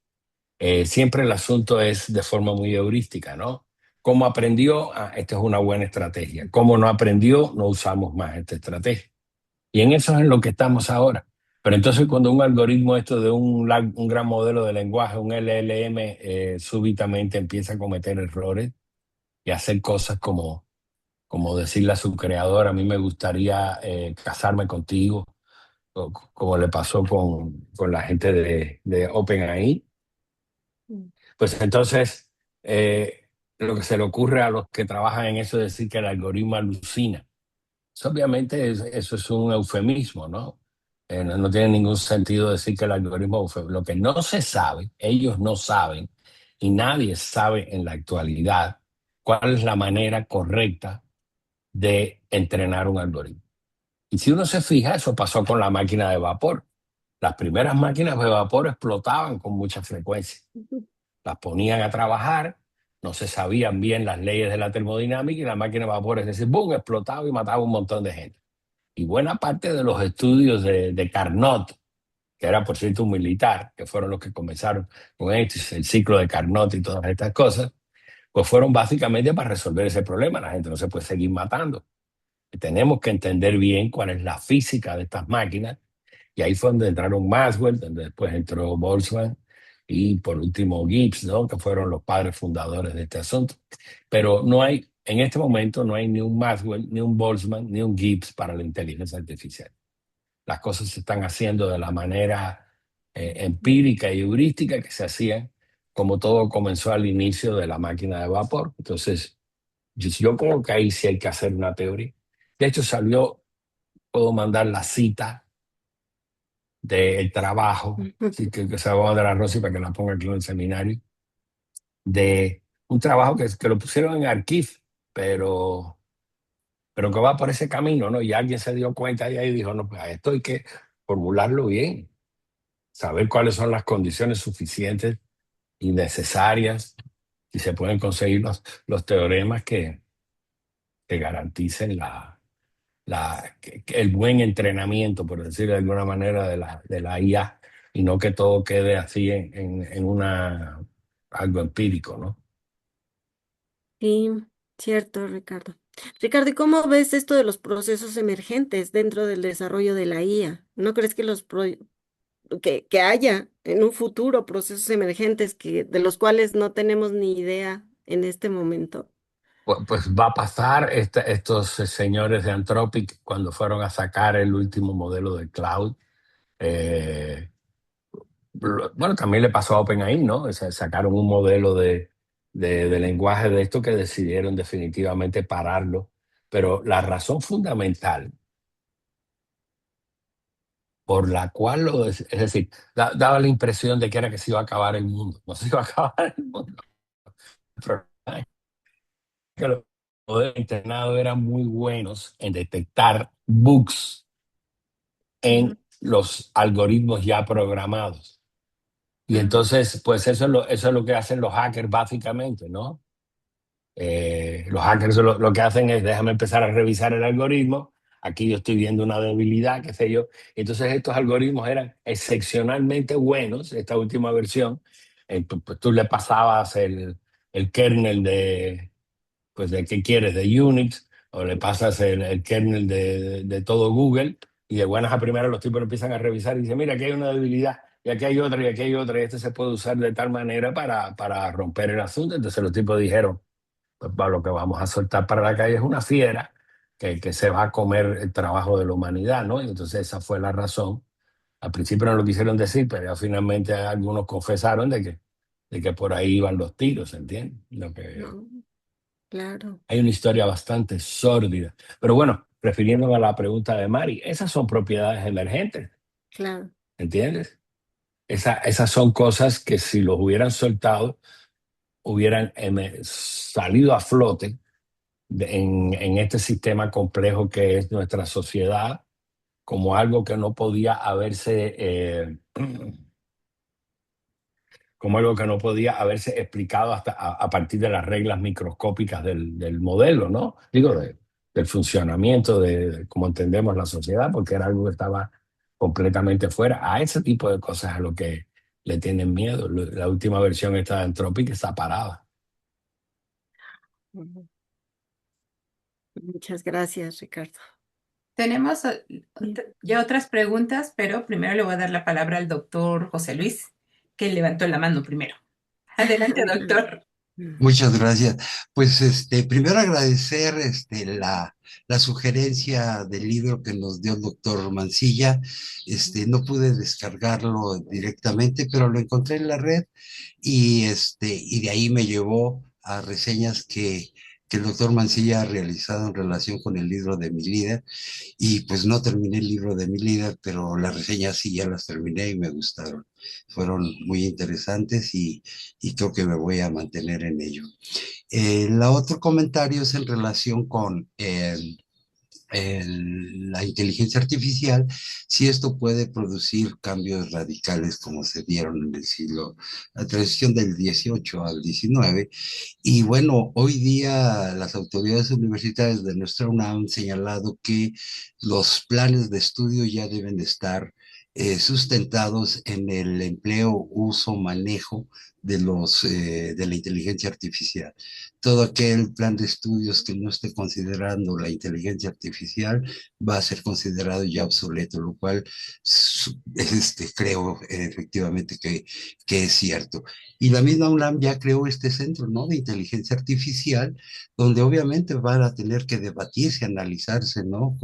siempre el asunto es de forma muy heurística, ¿no? ¿Cómo aprendió? Esta es una buena estrategia. ¿Cómo no aprendió? No usamos más esta estrategia. Y en eso es en lo que estamos ahora. Pero entonces cuando un algoritmo esto de un gran modelo de lenguaje, un LLM, súbitamente empieza a cometer errores y a hacer cosas como decirle a su creador, a mí me gustaría casarme contigo, como le pasó con la gente de OpenAI, pues entonces lo que se le ocurre a los que trabajan en eso es decir que el algoritmo alucina. Obviamente eso es un eufemismo, ¿no? No tiene ningún sentido decir que el algoritmo es eufemismo. Lo que no se sabe, ellos no saben, y nadie sabe en la actualidad cuál es la manera correcta de entrenar un algoritmo. Y si uno se fija, eso pasó con la máquina de vapor. Las primeras máquinas de vapor explotaban con mucha frecuencia. Las ponían a trabajar, no se sabían bien las leyes de la termodinámica y la máquina de vapor, es decir, ¡boom!, explotaba y mataba un montón de gente. Y buena parte de los estudios de Carnot, que era por cierto un militar, que fueron los que comenzaron con esto, el ciclo de Carnot y todas estas cosas, pues fueron básicamente para resolver ese problema. La gente no se puede seguir matando. Tenemos que entender bien cuál es la física de estas máquinas. Y ahí fue donde entraron Maxwell, donde después entró Boltzmann y por último Gibbs, ¿no? Que fueron los padres fundadores de este asunto. Pero no hay, en este momento no hay ni un Maxwell, ni un Boltzmann, ni un Gibbs para la inteligencia artificial. Las cosas se están haciendo de la manera empírica y heurística que se hacían, como todo comenzó al inicio de la máquina de vapor. Entonces, yo creo que ahí sí hay que hacer una teoría. De hecho, salió, puedo mandar la cita del trabajo, sí, que se va a mandar a Rosy para que la ponga aquí en el seminario, de un trabajo que lo pusieron en Archive, pero que va por ese camino, ¿no? Y alguien se dio cuenta de ahí y dijo, no, pues a esto hay que formularlo bien, saber cuáles son las condiciones suficientes y necesarias y se pueden conseguir los teoremas que garanticen el buen entrenamiento, por decirlo de alguna manera, de la IA, y no que todo quede así en algo empírico, ¿no? Sí, cierto, Ricardo. Ricardo, ¿y cómo ves esto de los procesos emergentes dentro del desarrollo de la IA? ¿No crees que que haya en un futuro procesos emergentes de los cuales no tenemos ni idea en este momento? Pues va a pasar estos señores de Anthropic cuando fueron a sacar el último modelo de cloud. Bueno, también le pasó a OpenAI, ¿no? O sea, sacaron un modelo de lenguaje de esto que decidieron definitivamente pararlo. Pero la razón fundamental por la cual es decir, daba la impresión de que era que se iba a acabar el mundo. No se iba a acabar el mundo. El problema es que los modelos entrenados eran muy buenos en detectar bugs Ujú. en los algoritmos ya programados. Y Ah, entonces, pues eso es lo que hacen los hackers básicamente, ¿no? Los hackers lo que hacen es, déjame empezar a revisar el algoritmo, aquí yo estoy viendo una debilidad, qué sé yo. Entonces estos algoritmos eran excepcionalmente buenos, esta última versión. Pues tú le pasabas el kernel pues de qué quieres, de Unix, o le pasas el kernel de todo Google, y de buenas a primeras los tipos lo empiezan a revisar y dicen, mira, aquí hay una debilidad, y aquí hay otra, y aquí hay otra, y este se puede usar de tal manera para romper el asunto. Entonces los tipos dijeron, pues lo que vamos a soltar para la calle es una fiera que se va a comer el trabajo de la humanidad, ¿no? Y entonces esa fue la razón. Al principio no lo quisieron decir, pero ya finalmente algunos confesaron de que por ahí iban los tiros, ¿entiendes? no, claro, Hay una historia bastante sórdida. Pero bueno, refiriéndome a la pregunta de Mari, esas son propiedades emergentes, claro. ¿entiendes? Esas son cosas que si los hubieran soltado, hubieran salido a flote en este sistema complejo que es nuestra sociedad, como algo que no podía haberse, como algo que no podía haberse explicado hasta a partir de las reglas microscópicas del modelo, ¿no? Digo, del funcionamiento de cómo entendemos la sociedad, porque era algo que estaba completamente fuera. A ese tipo de cosas a lo que le tienen miedo. La última versión esta de Anthropic está parada. Ujú. Muchas gracias, Ricardo. Tenemos ya otras preguntas, pero primero le voy a dar la palabra al doctor José Luis, que levantó la mano primero. Adelante, doctor. Muchas gracias. Pues primero agradecer la sugerencia del libro que nos dio el doctor Mancilla. No pude descargarlo directamente, pero lo encontré en la red y de ahí me llevó a reseñas que el doctor Mancilla ha realizado en relación con el libro de mi líder. Y pues no terminé el libro de mi líder, pero las reseñas sí ya las terminé y me gustaron. Fueron muy interesantes y creo que me voy a mantener en ello. La otro comentario es en relación con la inteligencia artificial, si esto puede producir cambios radicales como se dieron en el siglo, la transición del 18 al 19. Y bueno, hoy día las autoridades universitarias de nuestra UNAM han señalado que los planes de estudio ya deben de estar sustentados en el empleo, uso, manejo de la inteligencia artificial. Todo aquel plan de estudios que no esté considerando la inteligencia artificial va a ser considerado ya obsoleto, lo cual creo efectivamente que es cierto. Y la misma UNAM ya creó este centro, ¿no?, de inteligencia artificial, donde obviamente van a tener que debatirse, analizarse, ¿no?,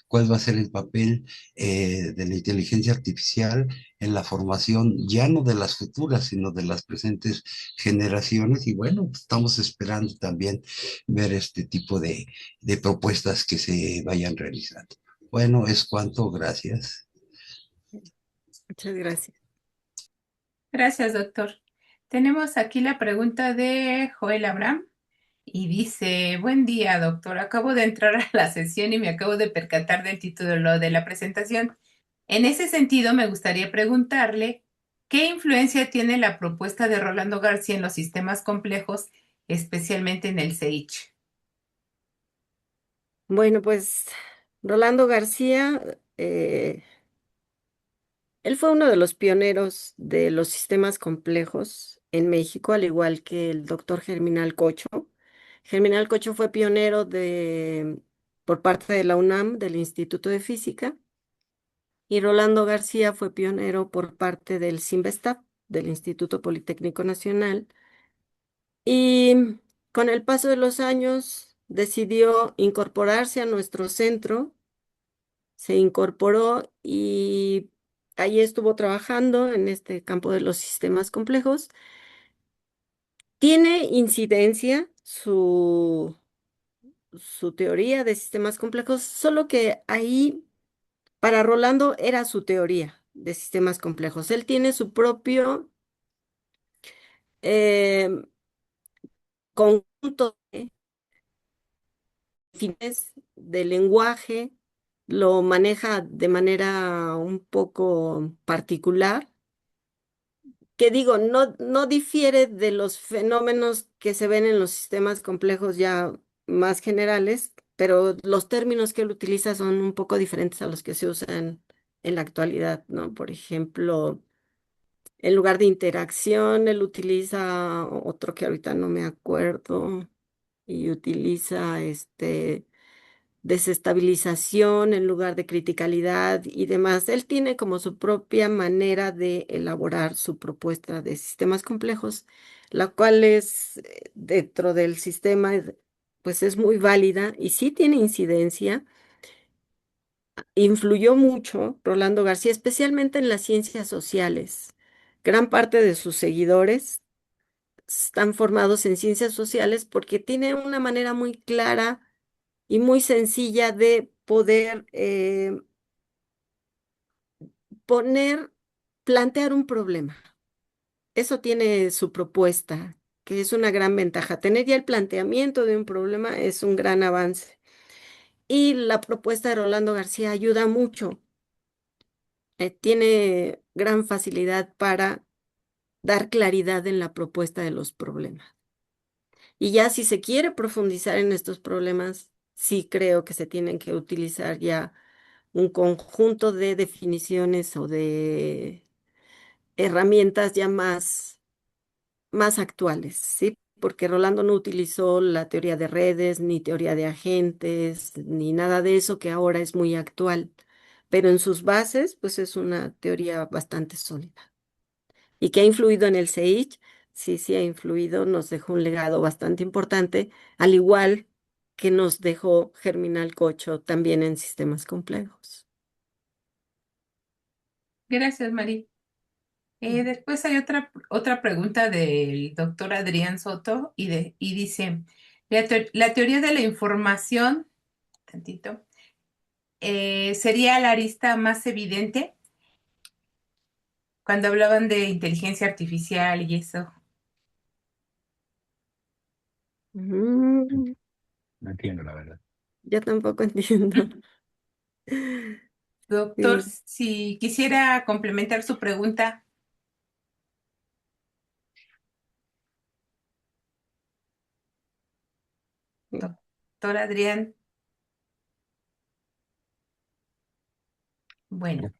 cuál va a ser el papel de la inteligencia artificial en la formación ya no de las futuras, sino de las presentes generaciones. Y bueno, pues, estamos esperando también ver este tipo de propuestas que se vayan realizando. Bueno, es cuanto, gracias. Muchas gracias. Gracias, doctor. Tenemos aquí la pregunta de Joel Abraham y dice, buen día, doctor. Acabo de entrar a la sesión y me acabo de percatar del título de la presentación. En ese sentido, me gustaría preguntarle, ¿qué influencia tiene la propuesta de Rolando García en los sistemas complejos, especialmente en el CEICH? Bueno, pues Rolando García, él fue uno de los pioneros de los sistemas complejos en México, al igual que el doctor Germinal Cocho. Germinal Cocho fue pionero por parte de la UNAM, del Instituto de Física, y Rolando García fue pionero por parte del CIMBESTAF, del Instituto Politécnico Nacional. Y con el paso de los años decidió incorporarse a nuestro centro, se incorporó y ahí estuvo trabajando en este campo de los sistemas complejos. Tiene incidencia su teoría de sistemas complejos, solo que ahí para Rolando era su teoría de sistemas complejos. Él tiene su propio eh, conjunto de fines de lenguaje, lo maneja de manera un poco particular, que digo, no difiere de los fenómenos que se ven en los sistemas complejos ya más generales, pero los términos que él utiliza son un poco diferentes a los que se usan en la actualidad, ¿no? Por ejemplo, en lugar de interacción, él utiliza otro que ahorita no me acuerdo y utiliza desestabilización en lugar de criticalidad y demás. Él tiene como su propia manera de elaborar su propuesta de sistemas complejos, la cual es dentro del sistema, pues es muy válida y sí tiene incidencia. Influyó mucho Rolando García, especialmente en las ciencias sociales. Gran parte de sus seguidores están formados en ciencias sociales porque tiene una manera muy clara y muy sencilla de poder plantear un problema. Eso tiene su propuesta, que es una gran ventaja. Tener ya el planteamiento de un problema es un gran avance. Y la propuesta de Rolando García ayuda mucho. Tiene gran facilidad para dar claridad en la propuesta de los problemas. Y ya si se quiere profundizar en estos problemas, sí creo que se tienen que utilizar ya un conjunto de definiciones o de herramientas ya más actuales, ¿sí? porque Rolando no utilizó la teoría de redes, ni teoría de agentes, ni nada de eso que ahora es muy actual, pero en sus bases, pues es una teoría bastante sólida. ¿Y que ha influido en el CEICH? Sí, sí ha influido, nos dejó un legado bastante importante, al igual que nos dejó Germinal Cocho también en sistemas complejos. Gracias, Mari. Después hay otra pregunta del doctor Adrián Soto y dice, la teoría de la información, tantito, ¿sería la arista más evidente cuando hablaban de inteligencia artificial y eso? Mm, No entiendo la verdad. yo tampoco entiendo. Doctor, Sí. si quisiera complementar su pregunta, doctor Adrián. Bueno,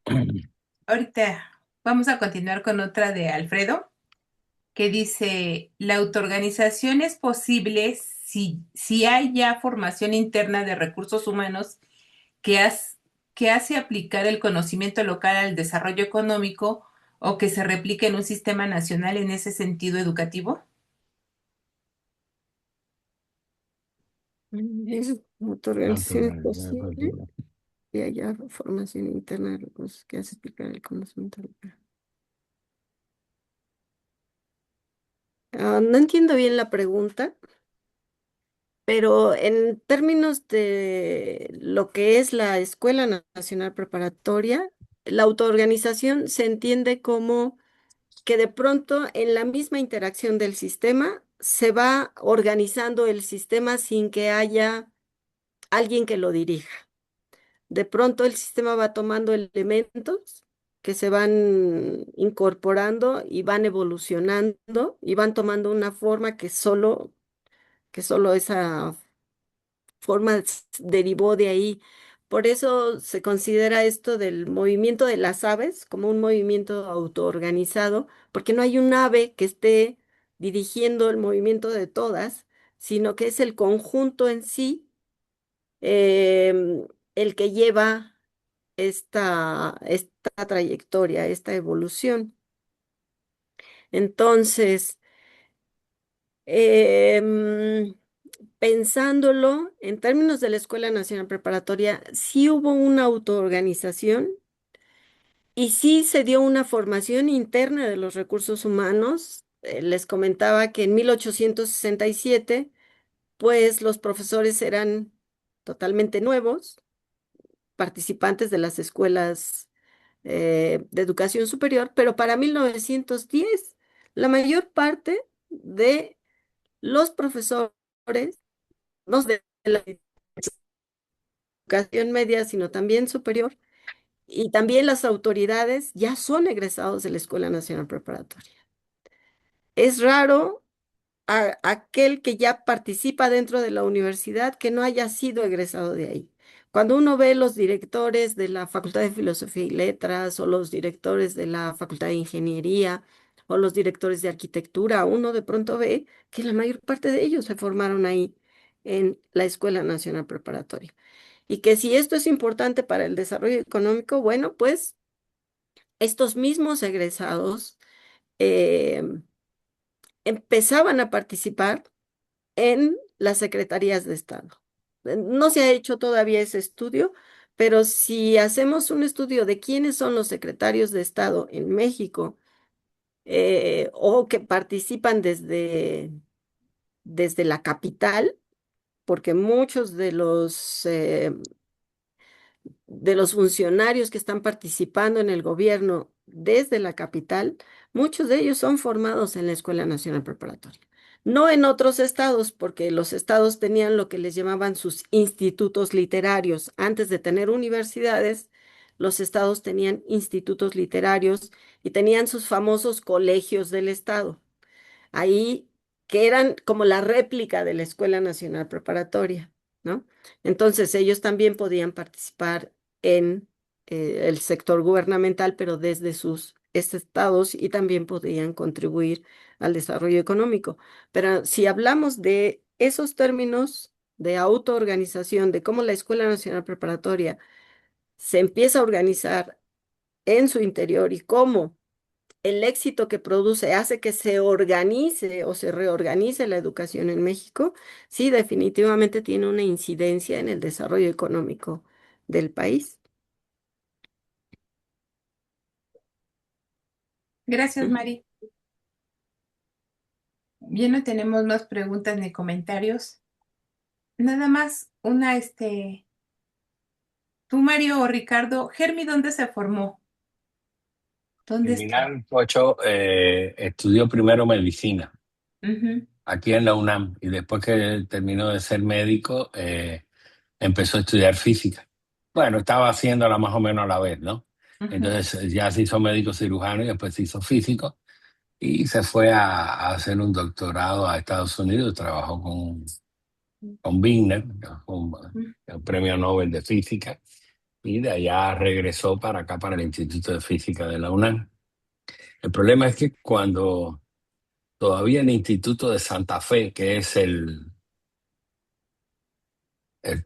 ahorita vamos a continuar con otra de Alfredo, que dice, la autoorganización es posible si hay ya formación interna de recursos humanos que, que hace aplicar el conocimiento local al desarrollo económico o que se replique en un sistema nacional en ese sentido educativo. Es autoorganización es Autoorganización posible deportiva. y haya formación interna de recursos que hace explicar el conocimiento local. No entiendo bien la pregunta, pero en términos de lo que es la Escuela Nacional Preparatoria, la autoorganización se entiende como que de pronto en la misma interacción del sistema se va organizando el sistema sin que haya alguien que lo dirija. De pronto el sistema va tomando elementos que se van incorporando y van evolucionando y van tomando una forma que solo esa forma derivó de ahí. Por eso se considera esto del movimiento de las aves como un movimiento autoorganizado, porque no hay un ave que esté dirigiendo el movimiento de todas, sino que es el conjunto en sí el que lleva esta trayectoria, esta evolución. Entonces, em, pensándolo en términos de la Escuela Nacional Preparatoria, sí hubo una autoorganización y sí se dio una formación interna de los recursos humanos. Les comentaba que en 1867, pues los profesores eran totalmente nuevos, participantes de las escuelas de educación superior, pero para 1910 la mayor parte de los profesores, no de la educación media, sino también superior, y también las autoridades ya son egresados de la Escuela Nacional Preparatoria. Es raro aquel que ya participa dentro de la universidad que no haya sido egresado de ahí. Cuando uno ve los directores de la Facultad de Filosofía y Letras o los directores de la Facultad de Ingeniería o los directores de Arquitectura, uno de pronto ve que la mayor parte de ellos se formaron ahí en la Escuela Nacional Preparatoria. Y que si esto es importante para el desarrollo económico, bueno, pues estos mismos egresados eh, empezaban a participar en las secretarías de Estado. No se ha hecho todavía ese estudio, pero si hacemos un estudio de quiénes son los secretarios de Estado en México o que participan desde la capital, porque muchos de los funcionarios que están participando en el gobierno desde la capital, muchos de ellos son formados en la Escuela Nacional Preparatoria. No en otros estados, porque los estados tenían lo que les llamaban sus institutos literarios. Antes de tener universidades, los estados tenían institutos literarios y tenían sus famosos colegios del estado ahí que eran como la réplica de la Escuela Nacional Preparatoria, ¿no? Entonces ellos también podían participar en el sector gubernamental, pero desde sus estados y también podían contribuir al desarrollo económico. Pero si hablamos de esos términos de autoorganización, de cómo la Escuela Nacional Preparatoria se empieza a organizar en su interior y cómo el éxito que produce hace que se organice o se reorganice la educación en México, sí, definitivamente tiene una incidencia en el desarrollo económico del país. Gracias, Ujú. Mari. Bien, no tenemos más preguntas ni comentarios. Nada más tú, Mario o Ricardo, Germi, ¿dónde se formó? ¿Dónde está? Terminar Pocho estudió primero medicina Ujú, aquí en la UNAM y después que terminó de ser médico empezó a estudiar física. Bueno, estaba haciéndola más o menos a la vez, ¿no? ujú. Entonces ya se hizo médico cirujano y después se hizo físico y se fue a hacer un doctorado a Estados Unidos. Trabajó con Wigner, el premio Nobel de Física, y de allá regresó para acá, para el Instituto de Física de la UNAM. El problema es que cuando todavía el Instituto de Santa Fe, que es el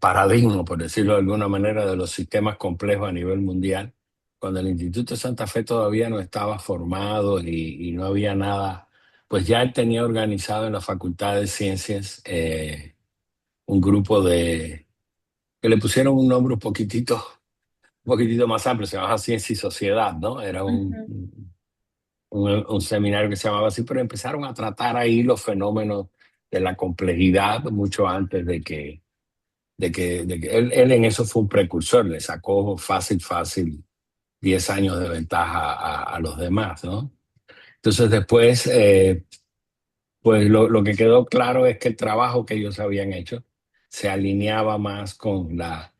paradigma, por decirlo de alguna manera, de los sistemas complejos a nivel mundial, cuando el Instituto de Santa Fe todavía no estaba formado y no había nada, pues ya él tenía organizado en la Facultad de Ciencias un grupo que le pusieron un nombre un poquitito más amplio, se llamaba Ciencia y Sociedad, ¿no? Era Ujú, un seminario que se llamaba así, pero empezaron a tratar ahí los fenómenos de la complejidad mucho antes de que él en eso fue un precursor, le sacó fácil 10 años de ventaja a los demás, ¿no? Entonces después, pues lo que quedó claro es que el trabajo que ellos habían hecho se alineaba más con la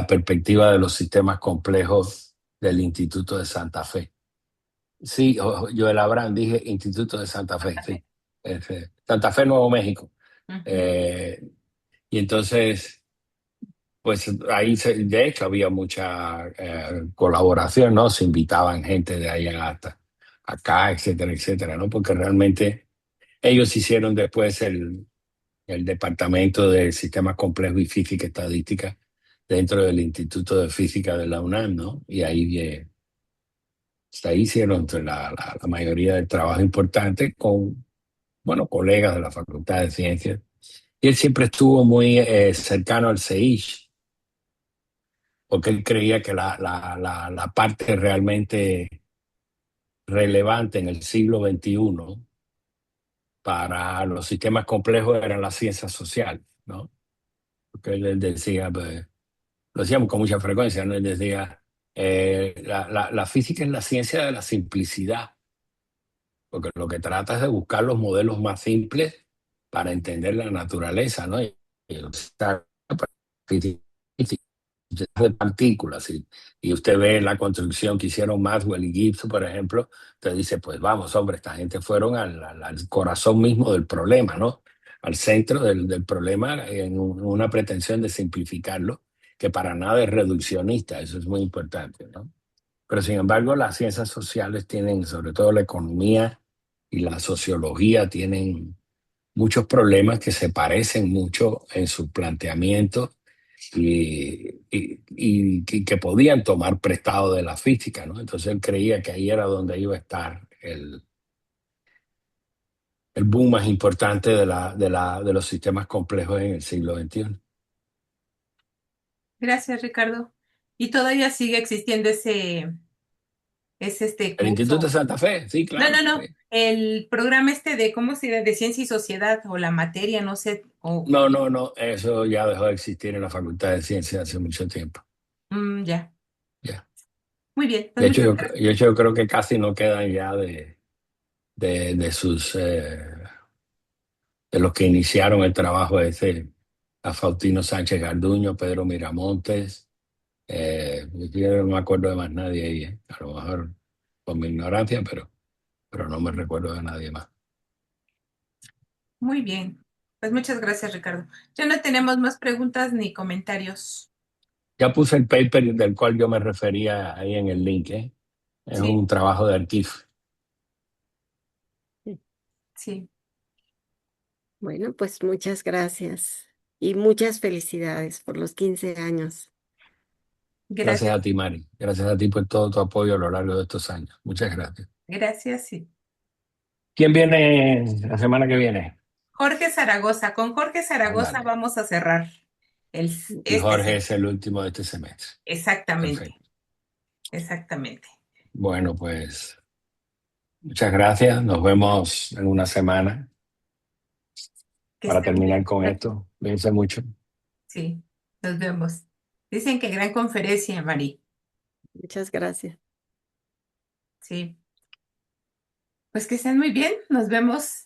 perspectiva de los sistemas complejos del Instituto de Santa Fe. Sí, Joel Abraham, dije Instituto de Santa Fe, sí. Santa Fe, Nuevo México. ujú. Eh, y entonces, pues ahí, de hecho, había mucha colaboración, ¿no? Se invitaban gente de allá hasta acá, etcétera, etcétera, ¿no? Porque realmente ellos hicieron después el Departamento de Sistemas Complejos y Física y Estadística dentro del Instituto de Física de la UNAM, ¿no? Y ahí hicieron la mayoría del trabajo importante con, bueno, colegas de la Facultad de Ciencias. Y él siempre estuvo muy cercano al CEISH, porque él creía que la parte realmente relevante en el siglo XXI para los sistemas complejos eran las ciencias sociales, ¿no? Porque él decía, pues, lo decíamos con mucha frecuencia, ¿no? Él decía, la física es la ciencia de la simplicidad, porque lo que trata es de buscar los modelos más simples para entender la naturaleza, ¿no? Y de partículas y usted ve la construcción que hicieron Maxwell y Gibbs, por ejemplo, usted dice, pues vamos, hombre, esta gente fueron al corazón mismo del problema, ¿no? Al centro del problema en una pretensión de simplificarlo, que para nada es reduccionista, eso es muy importante, ¿no? Pero sin embargo, las ciencias sociales tienen, sobre todo la economía y la sociología, tienen muchos problemas que se parecen mucho en su planteamiento y que podían tomar prestado de la física, ¿no? Entonces él creía que ahí era donde iba a estar el boom más importante de los sistemas complejos en el siglo XXI. Gracias, Ricardo. ¿Y todavía sigue existiendo ese El Instituto de curso? Santa Fe, sí, No, claro. no, Sí. no. El programa de ¿cómo se llama? De ciencia y sociedad o la materia, no sé. No, eso ya dejó de existir en la Facultad de Ciencias hace mucho tiempo. Ya. Ya. Muy bien, pues De hecho, muchas gracias. yo creo que casi no quedan ya de sus de los que iniciaron el trabajo ese, a Faustino Sánchez Garduño, Pedro Miramontes, yo no me acuerdo de más nadie ahí, a lo mejor con mi ignorancia, pero no me recuerdo de nadie más. Muy bien. Pues muchas gracias, Ricardo. Ya no tenemos más preguntas ni comentarios. Ya puse el paper del cual yo me refería ahí en el link, ¿eh? Es Sí, un trabajo de archivo. sí. Bueno, pues muchas gracias y muchas felicidades por los 15 años. Gracias Gracias, a ti, Mari. Gracias a ti por todo tu apoyo a lo largo de estos años. Muchas gracias. gracias, sí. ¿Quién viene la semana que viene? Jorge Zaragoza. Con Jorge Zaragoza Ándale. vamos a cerrar Y este Jorge es semestre. el último de este semestre. Exactamente, Perfecto. exactamente. Bueno, pues muchas gracias. Nos vemos en una semana Que para esté muy terminar bien. con esto. Cuídense mucho. Sí, nos vemos. Dicen que gran conferencia, Mari. Muchas gracias. Sí. Pues que estén muy bien. Nos vemos